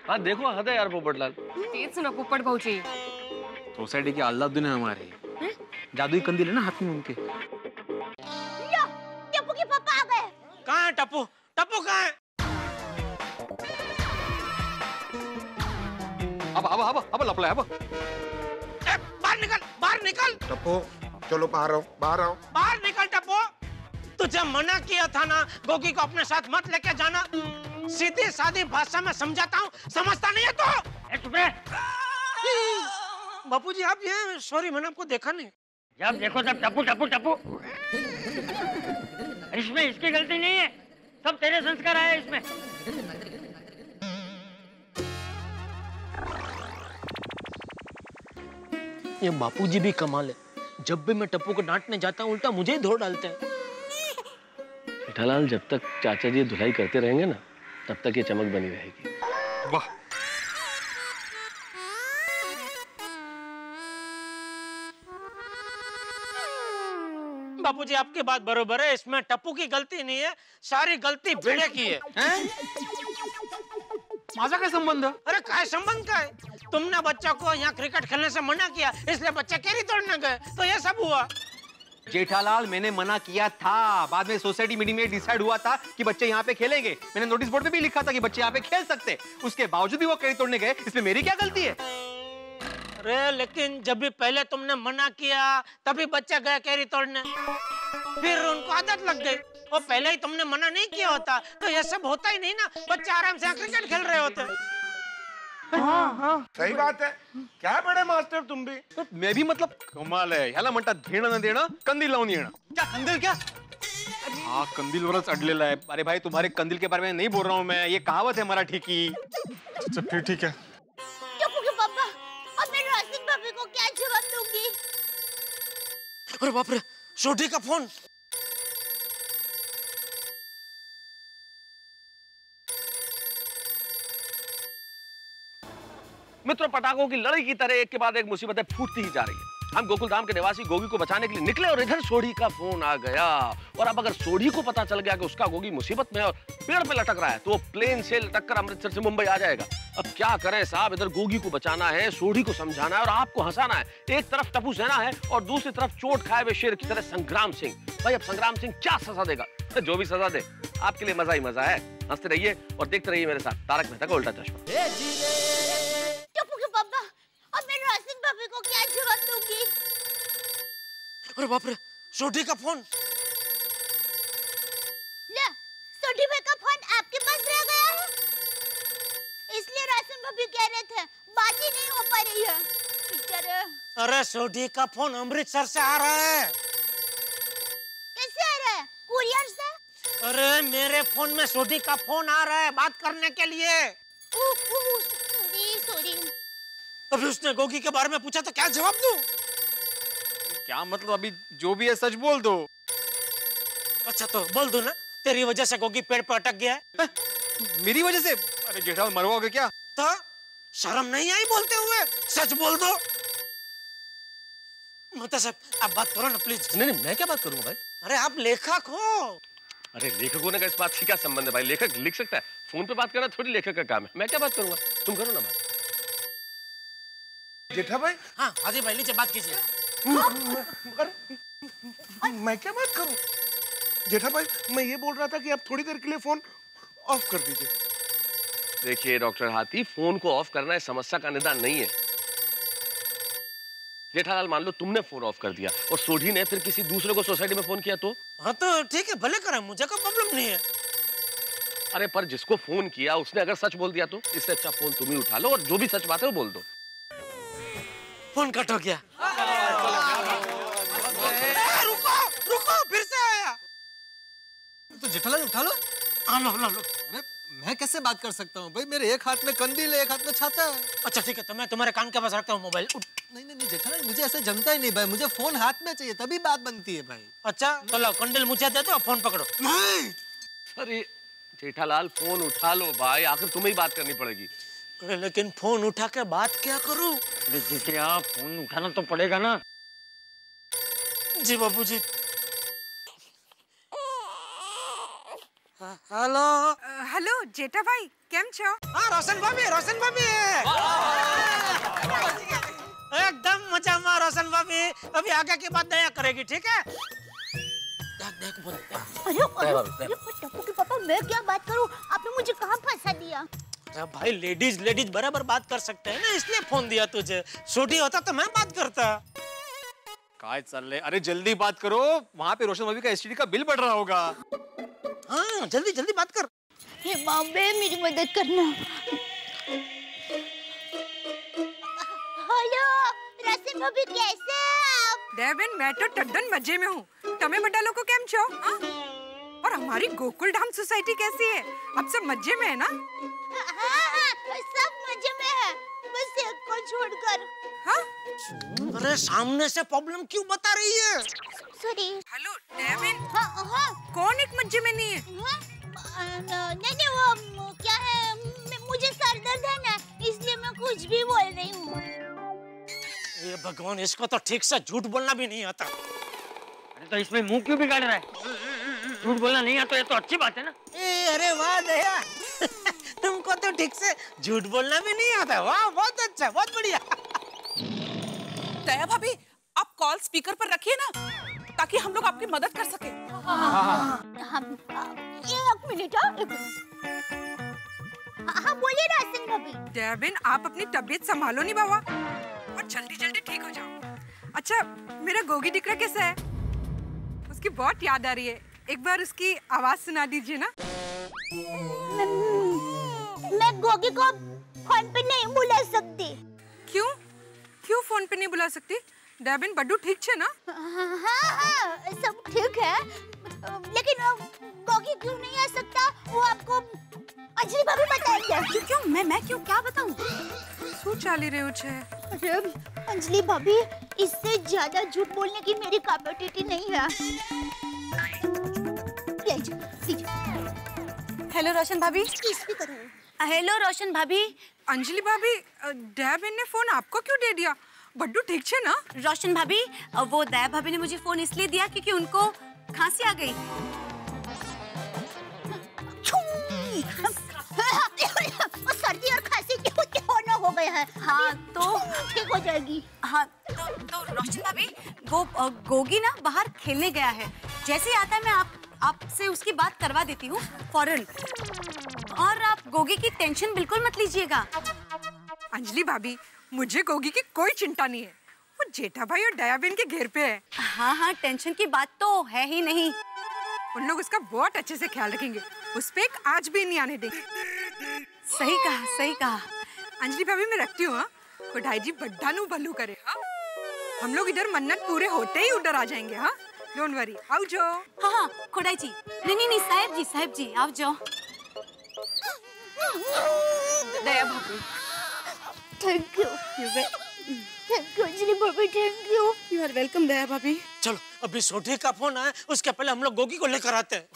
हाँ देखो, हद है यार पोपटलाल।
तेज सुनो पोपट भाऊजी।
सोसाइटी के अल्लाह है हमारे। जादुई कंदील है ना हाथ में उनके।
टप्पू के पापा आ गए।
कहाँ है टप्पू? टप्पू कहाँ है?
अब लपला है।
बाहर निकल, बाहर निकल।
टप्पू चलो बाहर आओ, बाहर आओ।
बाहर निकल टप्पू। तुझे मना किया था ना गोगी को अपने साथ मत लेके जाना। सीधी सादी भाषा में समझाता हूँ, समझता नहीं है तो। बापूजी आप ये, सॉरी मैंने आपको देखा नहीं।
जब देखो तब टप्पू टप्पू टप्पू। इसमें इसकी गलती नहीं है, सब तेरे संस्कार आए इसमें।
ये बापूजी भी कमाल है, जब भी मैं टप्पू को डांटने जाता हूँ उल्टा मुझे ही धो डालते हैं।
जेठालाल, जब तक चाचा जी धुलाई करते रहेंगे ना, तब तक ये चमक बनी रहेगी।
वाह।
बापूजी आपकी बात बरोबर है, इसमें टप्पू की गलती नहीं है, सारी गलती भिड़े की है।
माझा काय संबंध?
अरे काय संबंध का है? तुमने बच्चा को यहाँ क्रिकेट खेलने से मना किया, इसलिए बच्चा कैरी तोड़ने गए, तो ये सब हुआ।
जेठालाल, मैंने मना किया था, बाद में सोसाइटी मीटिंग में डिसाइड हुआ था कि बच्चे यहाँ पे खेलेंगे। मैंने नोटिस बोर्ड पे भी लिखा था कि बच्चे यहाँ पे खेल सकते, उसके बावजूद भी वो कैरी तोड़ने गए, इसमें मेरी क्या गलती है?
अरे लेकिन जब भी पहले तुमने मना किया तभी बच्चे गए कैरी तोड़ने, फिर उनको आदत लग गई। और पहले ही तुमने मना नहीं किया होता तो ये सब होता ही नहीं ना, बच्चे आराम से क्रिकेट खेल रहे होते।
हाँ सही बात है। क्या बड़े मास्टर तुम भी।
तो मैं भी मतलब कमाल है, ह्याला म्हणतात घेणं न देणं, कंदील लावून येणं। क्या कंदील क्या? हाँ कंदील वरच अडलेला है। अरे भाई तुम्हारे कंदील के बारे में नहीं बोल रहा हूँ मैं, ये कहावत है मराठी की। अच्छा फिर ठीक है।
टप्पू के पापा, अब मैं राशिद भाभी को क्या जवाब दूंगी?
अरे बाप रे, सोडी का फोन।
मित्रों, पटाखों की लड़ी की तरह एक के बाद एक मुसीबतें फूटती ही जा रही है। हम गोकुलधाम के निवासी गोगी को बचाने के लिए निकले और इधर सोढ़ी का फोन आ गया। और अब अगर सोढ़ी को पता चल गया कि उसका गोगी मुसीबत में और पेड़ पे लटक रहा है, तो वो प्लेन से लटक कर अमृतसर से मुंबई आ जाएगा। अब क्या करें साहब, इधर गोगी को बचाना है, सोढ़ी को समझाना है और आपको हंसाना है। एक तरफ टप्पू सेना है और दूसरी तरफ चोट खाए हुए शेर की तरह संग्राम सिंह। भाई अब संग्राम सिंह क्या सजा देगा? जो भी सजा दे, आपके लिए मजा ही मजा है। हंसते रहिए और देखते रहिए मेरे साथ तारक मेहता का उल्टा चश्मा।
टप्पू के पापा, अब मैं राशिद भाभी को क्या जवाब दूंगी?
अरे बाप रे, सोडी का फोन।
ले, सोडी भाई का फोन आपके पास रह गया है, इसलिए राशिद भाभी कह रहे थे बात ही नहीं हो पा रही है। बेचारे।
अरे सोडी का फोन अमृतसर से आ रहा है।
कैसे आ रहा है? कुरियर से?
अरे मेरे फोन में सोडी का फोन आ रहा है बात करने के लिए।
सॉरी।
अभी उसने गोगी के बारे में पूछा तो क्या जवाब दूं?
क्या मतलब, अभी जो भी है सच बोल दो।
अच्छा तो बोल दो ना, तेरी वजह से गोगी पेड़ पर अटक गया है।
मेरी वजह से? अरे जेठालाल मरवाओगे क्या?
तो शर्म नहीं आई बोलते हुए? सच बोल दो। मेहता साहब आप बात करो ना प्लीज।
नहीं, मैं क्या बात करूंगा भाई?
अरे आप लेखक हो।
अरे लेखकों ने का इस बात से क्या संबंध है भाई? लेखक लिख सकता है, फोन पे बात करना थोड़ी लेखक का काम है। मैं क्या बात करूंगा, तुम करो ना बात।
जेठा भाई।
हाँ आदि भाई नीचे बात कीजिए।
मैं क्या बात करूं? जेठा भाई मैं ये बोल रहा था कि आप थोड़ी देर के लिए फोन ऑफ कर दीजिए।
देखिए डॉक्टर हाथी, फोन को ऑफ करना इस समस्या का निदान नहीं है। जेठालाल मान लो तुमने फोन ऑफ कर दिया और सोढ़ी ने फिर किसी दूसरे को सोसाइटी में फोन किया तो?
हाँ तो ठीक है, भले करा, मुझे कोई प्रॉब्लम नहीं है।
अरे पर जिसको फोन किया उसने अगर सच बोल दिया तो इससे अच्छा फोन तुम ही उठा लो और जो भी सच बात है वो बोल दो।
फोन कट हो गया।
रुको फिर से आया।
तो जेठालाल उठा लो।
लो।
अरे मैं कैसे बात कर सकता हूँ भाई, मेरे एक हाथ में कंदील है, एक हाथ में छाता है।
अच्छा ठीक है, तो मैं तुम्हारे कान के पास रखता हूँ मोबाइल।
नहीं जेठालाल, मुझे ऐसे जमता ही नहीं भाई, मुझे फोन हाथ में चाहिए तभी बात बनती है भाई।
अच्छा तो लो कंडील मुझे दे दो, फोन पकड़ो।
नहीं
अरे जेठालाल फोन उठा लो भाई, आखिर तुम्हें ही बात करनी पड़ेगी।
अरे लेकिन फोन उठा के बात क्या करूं?
अरे जीतिया फोन उठाना तो पड़ेगा ना।
जी बाबूजी। हेलो
हेलो जेठा भाई, केम छो?
हाँ रोशन भाभी एकदम मजा में रोशन भाभी। अभी आगे की बात दया करेगी, ठीक है?
अरे टप्पू के पापा, मैं क्या बात करूं? आपने मुझे कहाँ फंसा दिया?
भाई लेडीज बराबर बात कर सकते हैं ना, इसलिए फोन दिया तुझे। छोटी होता तो मैं बात करता।
काय चल रहे? अरे जल्दी बात करो, वहाँ पे रोशन भाभी का एसटीडी का बिल बढ़ रहा होगा।
हाँ जल्दी बात कर।
हे बाबे मेरी मदद करना। हेलो रसन भाभी, कैसे आप?
डेविन, मैं तो टड्डन मजे में हूँ। तमे बड़ा लोगों केम छो? और हमारी गोकुल धाम सोसाइटी कैसी है? अब सब मजे में है ना?
हाँ, सब मजे में है, बस एक को छोड़कर।
हाँ?
अरे सामने से प्रॉब्लम क्यों बता रही है?
सॉरी।
Hello Devin.
हाँ।
कौन एक मजे में नहीं है?
नहीं वो क्या है, मुझे सर दर्द है ना, इसलिए मैं कुछ भी बोल रही हूँ।
ये भगवान, इसको तो ठीक से झूठ बोलना भी नहीं आता।
अरे तो इसमें मुंह क्यों बिगाड़ रहा है? झूठ बोलना नहीं आता, ये तो अच्छी बात है ना।
अरे वाह दया, तुमको तो ठीक से झूठ बोलना भी नहीं आता। वाह, बहुत अच्छा, बहुत बढ़िया।
दया भाभी, आप कॉल स्पीकर पर रखिए ना, ताकि हम लोग आपकी मदद कर सके।
एक मिनट। हाँ बोलिए रासन भाभी।
डेविन, आप अपनी तबीयत संभालो नहीं बाबा, और जल्दी ठीक हो जाओ। अच्छा, मेरा गोगी दिकरा कैसा है? उसकी बहुत याद आ रही है, एक बार उसकी आवाज सुना दीजिए ना।
मैं गोगी को फोन पे नहीं बुला सकती।
क्यों फोन पे नहीं बुला सकती? डेविन, बड्डू ठीक छे ना?
हाँ, सब ठीक है, लेकिन गोगी क्यों नहीं आ सकता वो आपको अंजलि भाभी बताएंगे।
क्यों? मैं क्यों, क्या बताऊं?
શું ચાલી રહ્યું છે?
अरे अंजलि भाभी, इससे ज्यादा झूठ बोलने की मेरी कैपेसिटी नहीं है।
हेलो रोशन भाभी। हेलो रोशन भाभी।
अंजलि भाभी, डेविन ने फोन आपको क्यों दे दिया? बड्डू ठीक छे ना?
रोशन भाभी, वो दया भाभी ने मुझे फोन इसलिए दिया क्योंकि उनको खांसी आ गई।
सर्दी और खांसी क्यों न हो गया है?
हाँ तो
ठीक हो जाएगी।
हाँ तो रोशन भाभी, वो गोगी ना बाहर खेलने गया है। जैसे ही आता है मैं आपसे उसकी बात करवा देती हूँ फौरन। और आप गोगी की टेंशन बिल्कुल मत लीजिएगा।
अंजलि भाभी, मुझे गोगी की कोई चिंता नहीं है, वो जेठा भाई और दया बहन के घर पे है।
हाँ, टेंशन की बात तो है ही नहीं।
उन लोग उसका बहुत अच्छे से ख्याल रखेंगे, उस पे एक आज भी नहीं आने देंगे।
सही कहा।
अंजलि भाभी, मैं रखती हूँ। कोठाई जी बड्ढा नु भल्लू करे। हाँ, हम लोग इधर मन्नत पूरे होते ही उधर आ जाएंगे। हाँ, डोंट वरी, आओ जो।
हाँ खोड़ाई जी, नहीं साहब जी आओ जाओ।
दया भाभी,
थैंक यू अंजलि भाभी, thank you.
You are welcome Daya भाभी।
चलो अभी सोठी का फोन है, उसके पहले हम लोग गोगी को लेकर आते हैं।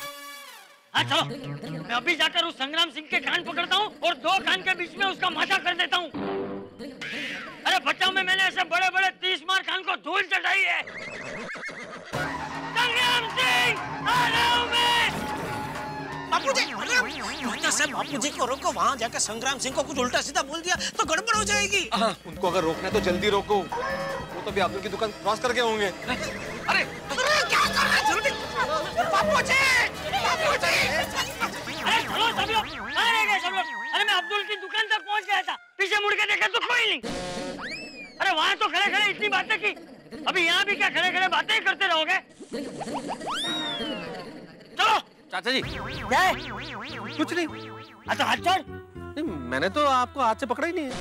हाँ चलो, मैं अभी जाकर उस संग्राम सिंह के कान पकड़ता हूँ और 2 कान के बीच में उसका माथा कर देता हूँ। अरे बच्चों में मैंने ऐसे बड़े 30 मार कान को धूल चढ़ाई है। संग्राम सिंह, आ रहा हूँ मैं।
बापूजी को रोको, वहाँ जाकर संग्राम सिंह को कुछ उल्टा सीधा बोल दिया तो गड़बड़ हो जाएगी।
उनको अगर रोकना है तो जल्दी रोको, वो तो भी आप लोग की दुकान क्रॉस करके होंगे।
अरे
क्या कर रहे हैं? जल्दी बापूजी!
अरे चलो सब लोग, कहाँ रह गए सब लोग? अरे मैं अब्दुल की दुकान तक पहुँच गया था, पीछे मुड़ के देखा तो कोई नहीं। अरे वहाँ तो खड़े इतनी बातें की, अभी यहाँ भी क्या खड़े बातें ही करते रहोगे?
चाचा जी
क्या है?
कुछ नहीं।
अच्छा हाथ छोड़।
नहीं, मैंने तो आपको हाथ से पकड़ा ही नहीं है।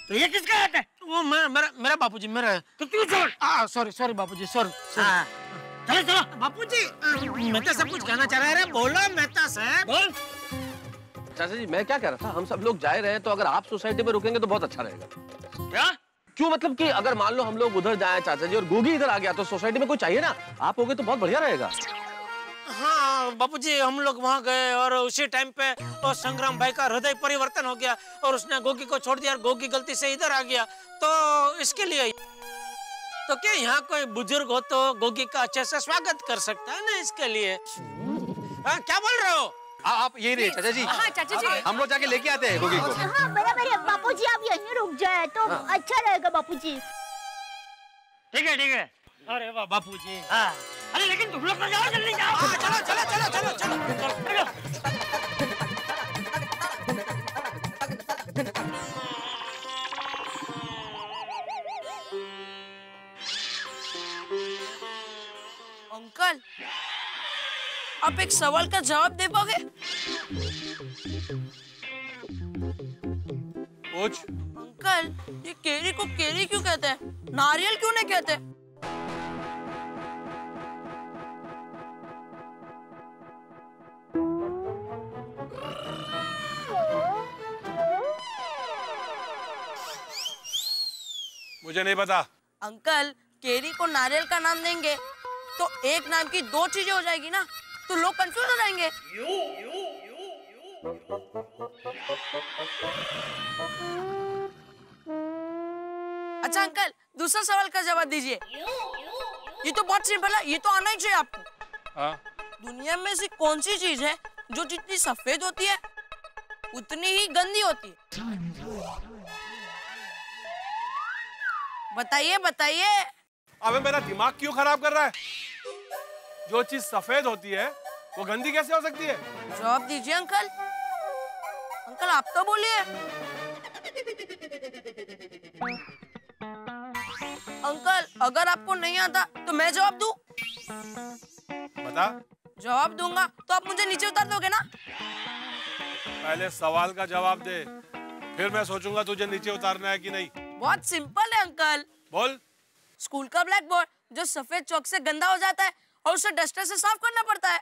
तो ये किसका हाथ है? वो मेरा बापूजी मेरा है। तो तू छोड़। सॉरी बापूजी सॉरी। चलो बापूजी मेहता सब कुछ कहना चाह रहा है। बोलो मेहता साहब बोल।
चाचा जी मैं क्या कह रहा था, हम सब लोग जा रहे हैं तो अगर आप सोसाइटी में रुकेंगे तो बहुत अच्छा रहेगा।
क्या?
क्यों मतलब कि अगर मान लो हम लोग उधर जाए चाचा जी और गोगी इधर आ गया तो सोसाइटी में कोई चाहिए ना, आप होगे तो बहुत बढ़िया रहेगा।
हाँ बापूजी हम लोग वहाँ गए और उसी टाइम पे और संग्राम भाई का हृदय परिवर्तन हो गया और उसने गोगी को छोड़ दिया और गोगी गलती से इधर आ गया, तो इसके लिए तो क्या यहाँ कोई बुजुर्ग हो तो गोगी का अच्छे से स्वागत कर सकता है ना, इसके लिए। क्या बोल रहे हो?
आप यही रहे चाचा जी।
हाँ चाचा जी
हम लोग जाके लेके आते हैं गोगी को।
हाँ बराबर है बापूजी, आप यहीं रुक जाए तो अच्छा रहेगा बापूजी।
ठीक है।
अरे वाह बापूजी।
अरे लेकिन तुम लोग तो जाओ, जल्दी जाओ। चलो।
अंकल आप एक सवाल का जवाब दे पाओगे?
पूछ।
अंकल ये केरी को केरी क्यों कहते हैं, नारियल क्यों नहीं कहते?
मुझे नहीं पता।
अंकल केरी को नारियल का नाम देंगे तो एक नाम की दो चीजें हो जाएगी ना, तो लोग कंफ्यूज हो जाएंगे। अच्छा अंकल दूसरा सवाल का जवाब दीजिए। ये तो बहुत सिंपल है, ये तो आना ही चाहिए आपको।
हाँ?
दुनिया में ऐसी कौन सी चीज है जो जितनी सफेद होती है उतनी ही गंदी होती है? बताइए।
अबे मेरा दिमाग क्यों खराब कर रहा है? जो चीज सफेद होती है वो गंदी कैसे हो सकती है?
जवाब दीजिए अंकल। अंकल आप तो बोलिए। अंकल अगर आपको नहीं आता तो मैं जवाब दूं?
बता।
जवाब दूंगा तो आप मुझे नीचे उतार दोगे ना?
पहले सवाल का जवाब दे, फिर मैं सोचूंगा तुझे नीचे उतारना है कि नहीं।
बहुत सिंपल है अंकल।
बोल।
स्कूल का ब्लैक बोर्ड जो सफेद चौक से गंदा हो जाता है और उसे डस्टर से साफ करना पड़ता है।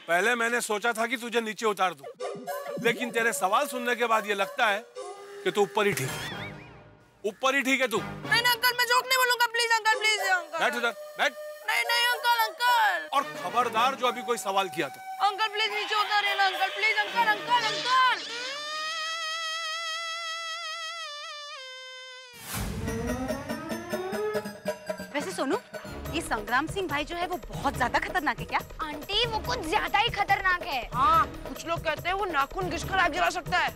पहले मैंने सोचा था कि तुझे नीचे उतार दूं, लेकिन तेरे सवाल सुनने के बाद ये लगता है कि तू ऊपर ही ठीक है तू।
नहीं अंकल मैं जोक नहीं बोलूंगा, प्लीज अंकल।
बैठ उधर बैठ।
नहीं अंकल।
और खबरदार जो अभी कोई सवाल किया तो।
अंकल प्लीज नीचे उतारिए ना अंकल, प्लीज अंकल।
वैसे सोनू ये संग्राम सिंह भाई जो है वो बहुत ज्यादा खतरनाक है क्या?
आंटी वो कुछ ज्यादा ही खतरनाक है।
हाँ कुछ लोग कहते हैं वो नाखून घिसकर आग जला सकता है।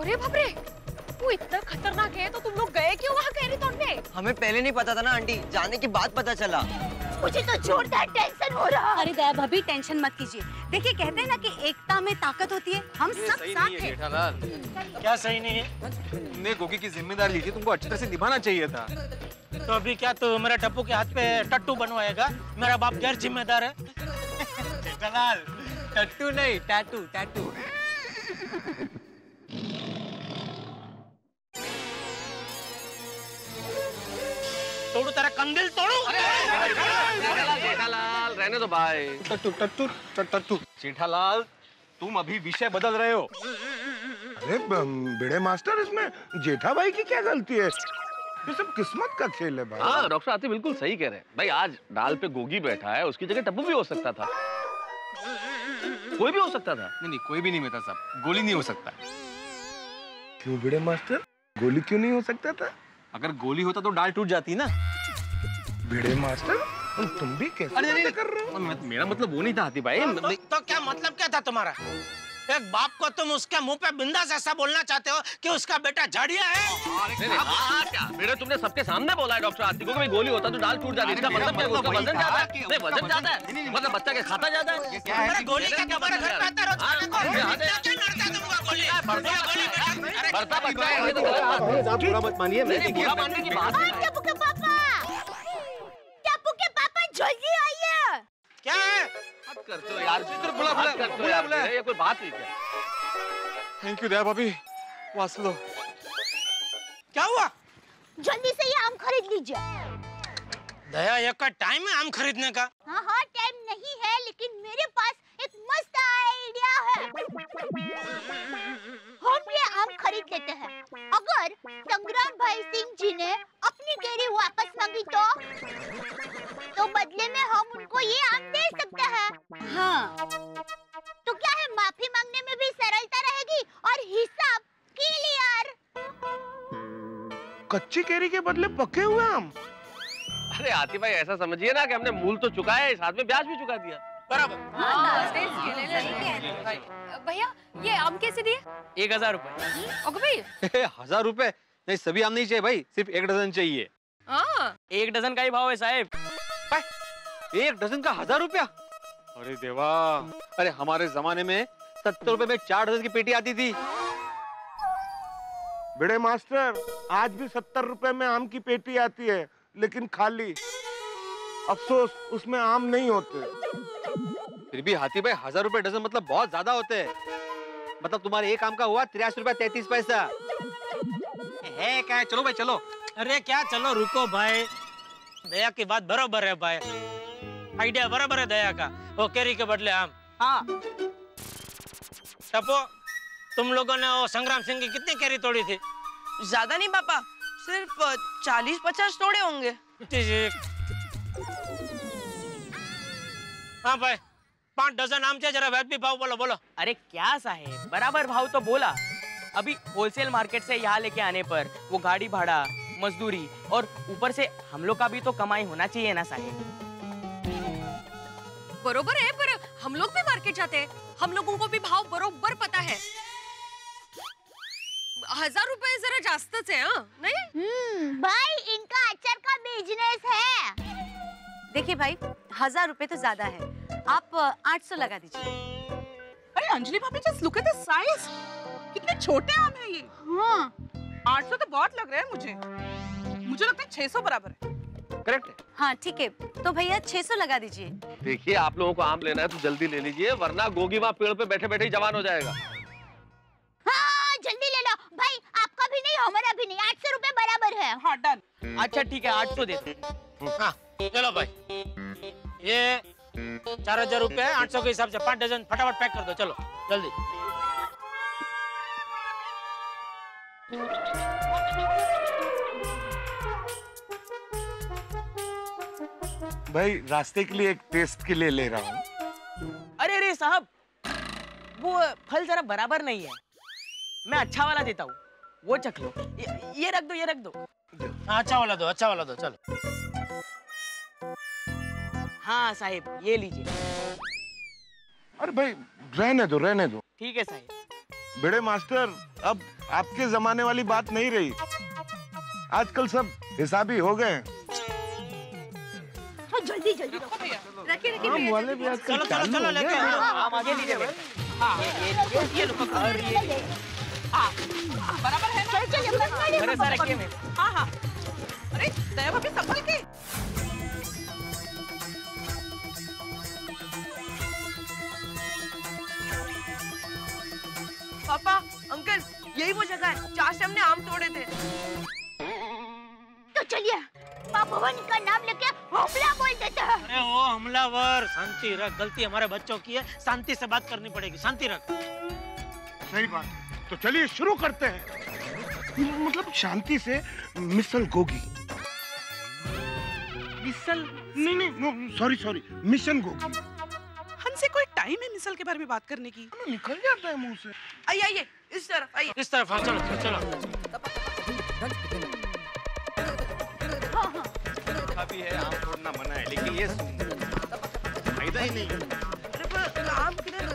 अरे बाप रे, वो इतना खतरनाक है तो तुम लोग गए क्यों वहाँ कैरीथॉन में?
हमें पहले नहीं पता था ना आंटी, जाने के बाद पता चला।
मुझे तो जोरदार टेंशन हो रहा है।
अरे दया भाभी टेंशन मत कीजिए। देखिए कहते हैं ना कि एकता में ताकत होती है, हम सब साथ हैं।
जेठालाल
क्या सही नहीं है?
तुमने गोगी की जिम्मेदारी ली थी, तुमको अच्छी तरह से निभाना चाहिए था।
तो अभी क्या तू मेरे टप्पू के हाथ पे टट्टू बनवाएगा? मेरा बाप गैर जिम्मेदार है।
जेठालाल टट्टू नहीं टैटू।
तोड़ू तेरा कंदिल तोड़ू।
जेठालाल रहने दो भाई।
टट्टू। जेठालाल तुम अभी विषय बदल रहे हो।
अरे बड़े मास्टर इसमें जेठा भाई की क्या गलती है? ये सब किस्मत का खेल है भाई।
हाँ डॉक्टर आती बिल्कुल सही कह रहे हैं भाई। आज डाल पे गोगी बैठा है, उसकी जगह टप्पू भी हो सकता था, कोई भी हो सकता था।
नहीं कोई भी नहीं मेहता साहब, गोली नहीं हो सकता।
क्यों बड़े मास्टर, गोली क्यों नहीं हो सकता था?
अगर गोली होता तो डाल टूट जाती ना।
बड़े मास्टर तुम भी कैसे
अरे
कर रहे हो?
मेरा मतलब वो नहीं था हाथी भाई।
तो क्या मतलब क्या था तुम्हारा? एक बाप को तुम उसके मुंह पे बिंदास ऐसा बोलना चाहते हो कि उसका बेटा झाड़िया है?
क्या मेरे तुमने सबके सामने बोला है डॉक्टर आतिक को कि गोली होता तो डाल टूट जाती। इसका मतलब क्या? उसका वजन ज्यादा है। नहीं वजन ज्यादा है मतलब बच्चा के खाता ज्यादा है।
गोली का तुम्हारे घर पे आता रोज खाने को। क्या लड़ता तुमको गोली?
बढ़ता बच्चा है, ये तो गलत बात है। बुरा मत मानिए, मैं बुरा मानने की बात नहीं।
टप्पू के पापा जल्दी आइए।
क्या है?
मत करते हो यार, बुला ये कोई बात नहीं क्या?
थैंक यू दया भाभी, वासलो।
क्या हुआ?
जल्दी से ये आम खरीद लीजिए।
दया, ये का टाइम है आम खरीदने का?
हाँ हाँ टाइम नहीं है, लेकिन मेरे पास एक मस्त आइडिया है। हम ये आम खरीद लेते हैं। अगर संग्राम भाई सिंह जी ने अपनी कैरी वापस मांगी तो बदले में हम उनको ये आम दे सकते हैं। हाँ, तो क्या है, माफी मांगने में भी सरलता रहेगी और हिसाब क्लियर।
कच्ची कैरी के बदले पके हुए आम।
अरे आतिफ भाई ऐसा समझिए ना कि हमने मूल तो चुका है, साथ में ब्याज भी चुका दिया।
बराबर।
भैया ये आम कैसे दिए?
1000 रुपए।
ओके भाई।
1000 रुपए? नहीं, सभी आम नहीं चाहिए भाई, सिर्फ 1 डजन चाहिए।
1 डजन का ही भाव है साहब।
1 डजन का 1000 रुपया? अरे देवा, अरे हमारे जमाने में 70 रुपए में 4 डजन की पेटी आती थी।
बड़े मास्टर, आज भी 70 रुपए में आम की पेटी आती है, लेकिन खाली। अफसोस उसमें आम नहीं होते।
फिर भी हाथी भाई 1000 रुपए डजन मतलब बहुत ज्यादा होते हैं। मतलब तुम्हारे एक आम का हुआ 83 रुपए 33 पैसा
है क्या? चलो भाई चलो। अरे क्या चलो, रुको भाई। दया की बात बराबर है भाई, आइडिया बराबर है दया का। वो कैरी के बदले आम। हाँ टप्पू, तुम लोगों ने वो संग्राम सिंह की कितनी कैरी तोड़ी थी?
ज्यादा नहीं पापा, सिर्फ 40-50 तोड़े होंगे।
हाँ भाई, 5 डजन आम चाहिए, जरा व्याजबी भाव बोलो बोलो।
अरे क्या साहेब, बराबर भाव तो बोला। अभी होलसेल मार्केट से यहाँ लेके आने पर वो गाड़ी भाड़ा, मजदूरी और ऊपर से हम लोग का भी तो कमाई होना चाहिए ना साहेब।
बरोबर है, पर हम लोग भी मार्केट जाते हैं, हम लोगों को भी भाव बरोबर पता है। 1000 रुपए जरा जास्तच है। हाँ नहीं?
भाई इनका अचार का बिजनेस है।
देखिए भाई, 1000 रुपए तो ज्यादा है, आप 800 लगा दीजिए।
अरे अंजलि भाभी, just look at the size, कितने छोटे आम है ये। हाँ 800 तो बहुत लग रहा है मुझे लगता है 600 बराबर है।
करेक्ट है।
हाँ ठीक है, तो भैया 600 लगा दीजिए।
देखिए आप लोगों को आम लेना है तो जल्दी ले लीजिए, वरना गोगी वहाँ पेड़ पे बैठे बैठे ही जवान हो जाएगा।
हाँ जल्दी ले लो भाई, आपका भी नहीं हमारा भी नहीं, 800 रुपए बराबर है।
हाँ डन।
अच्छा ठीक है, 800 देते।
हाँ चलो भाई, ये 4000 रुपए है, 800 के हिसाब से 5 डजन फटाफट पैक कर दो। चलो जल्दी।
भाई रास्ते के लिए एक टेस्ट के लिए ले रहा हूँ।
अरे अरे साहब, वो फल जरा बराबर नहीं है, मैं अच्छा वाला देता हूँ, वो चख लो। ये रख दो, ये रख दो।
अच्छा वाला दो, अच्छा वाला दो। चलो
हाँ साहिब, ये लीजिए।
अरे भाई रहने दो।
ठीक है साहिब।
बड़े मास्टर, अब आपके जमाने वाली बात नहीं रही, आजकल सब हिसाबी हो गए।
जल्दी जल्दी
रखिए
आम वाले भी आजकल
चलो लेके
आम आगे लीजिए।
ये लो और ये बराबर है ना?
मेरे सारे रखिए में।
हाँ अरे दया भाभी संभल के। पापा अंकल, यही वो जगह है जहाँ से हमने आम तोड़े थे।
तो चलिए भवन का नाम लेके हमला बोल देते हैं।
अरे वो हमलावर, शांति रख, गलती हमारे बच्चों की है, शांति से बात करनी पड़ेगी, शांति रख।
सही बात, तो चलिए शुरू करते हैं। मतलब शांति से। मिसल गोगी।
मिसल?
नहीं सॉरी, मिशन गोगी।
हमसे कोई टाइम है मिसल के बारे में बात करने की?
निकल जाता है मुंह से।
आइए इस तरफ आइए।
इस तरफ। हाँ चलो।
भी है, आम तोड़ना मना है, लेकिन ये फायदा ही नहीं।
आम किधर?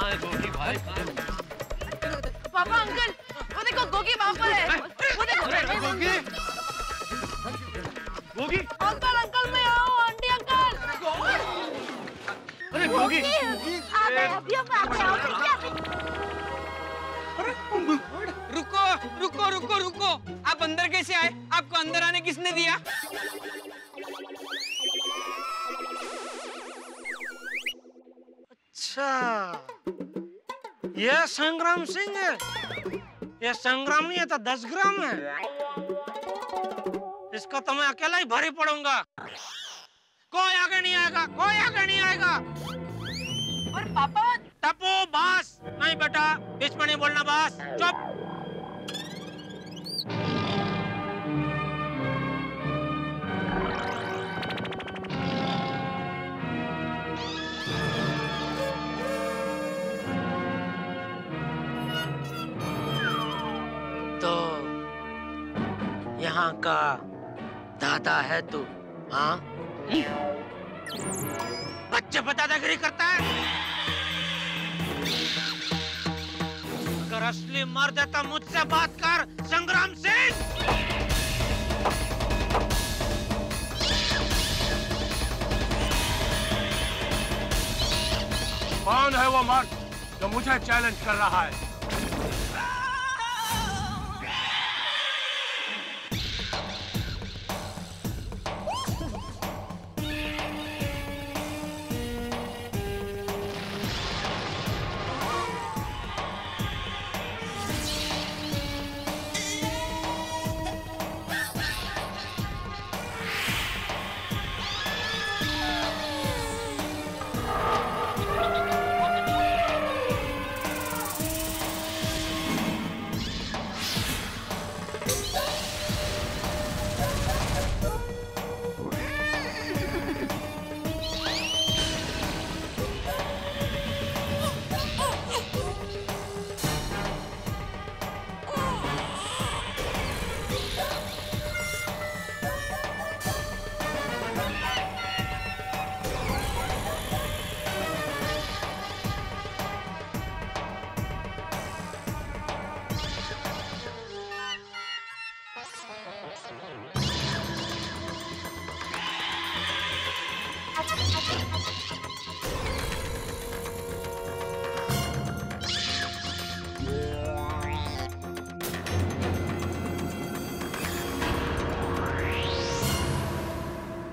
कहाँ है गोगी भाई?
पापा अंकल वो देखो गोगी वहाँ पर है। वो देखो
गोगी गोगी
अंकल अंकल मैं आऊँ आंटी अंकल।
अरे गोगी
रुको रुको रुको रुको, आप अंदर कैसे आए? आपको अंदर आने किसने दिया?
अच्छा ये संग्राम सिंह है। ये संग्राम नहीं है तो 10 ग्राम है। इसको तो मैं अकेला ही भारी पड़ूंगा। कोई आगे नहीं आएगा, कोई आगे नहीं आएगा।
और पापा
टप्पू बस नहीं बेटा, बीच में नहीं बोलना बस, चुप। तो यहाँ का दादा है तू? हाँ बच्चे पर दादागिरी करता है। अगर असली मर्द है तो मुझसे बात कर संग्राम सिंह।
कौन है वो मर्द जो मुझे चैलेंज कर रहा है?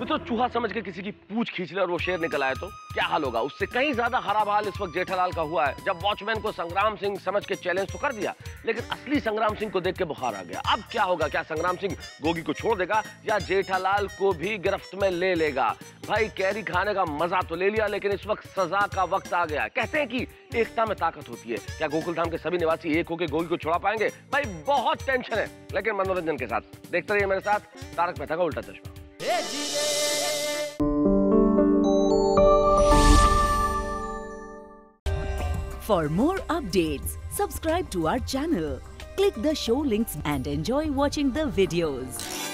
तो चूहा समझ के किसी की पूंछ खींच ले और वो शेर निकल आए तो क्या हाल होगा? उससे कहीं ज्यादा खराब हाल इस वक्त जेठालाल का हुआ है। जब वॉचमैन को संग्राम सिंह समझ के चैलेंज तो कर दिया, लेकिन असली संग्राम सिंह को देख के बुखार आ गया। अब क्या होगा? क्या संग्राम सिंह गोगी को छोड़ देगा या जेठालाल को भी गिरफ्त में ले लेगा? भाई कैरी खाने का मजा तो ले लिया, लेकिन इस वक्त सजा का वक्त आ गया। कहते हैं कि एकता में ताकत होती है। क्या गोकुलधाम के सभी निवासी एक होकर गोगी को छुड़ा पाएंगे? भाई बहुत टेंशन है, लेकिन मनोरंजन के साथ देखते रहिए मेरे साथ तारक मेहता का उल्टा चश्मा।
For more updates, subscribe to our channel, click the show links and enjoy watching the videos.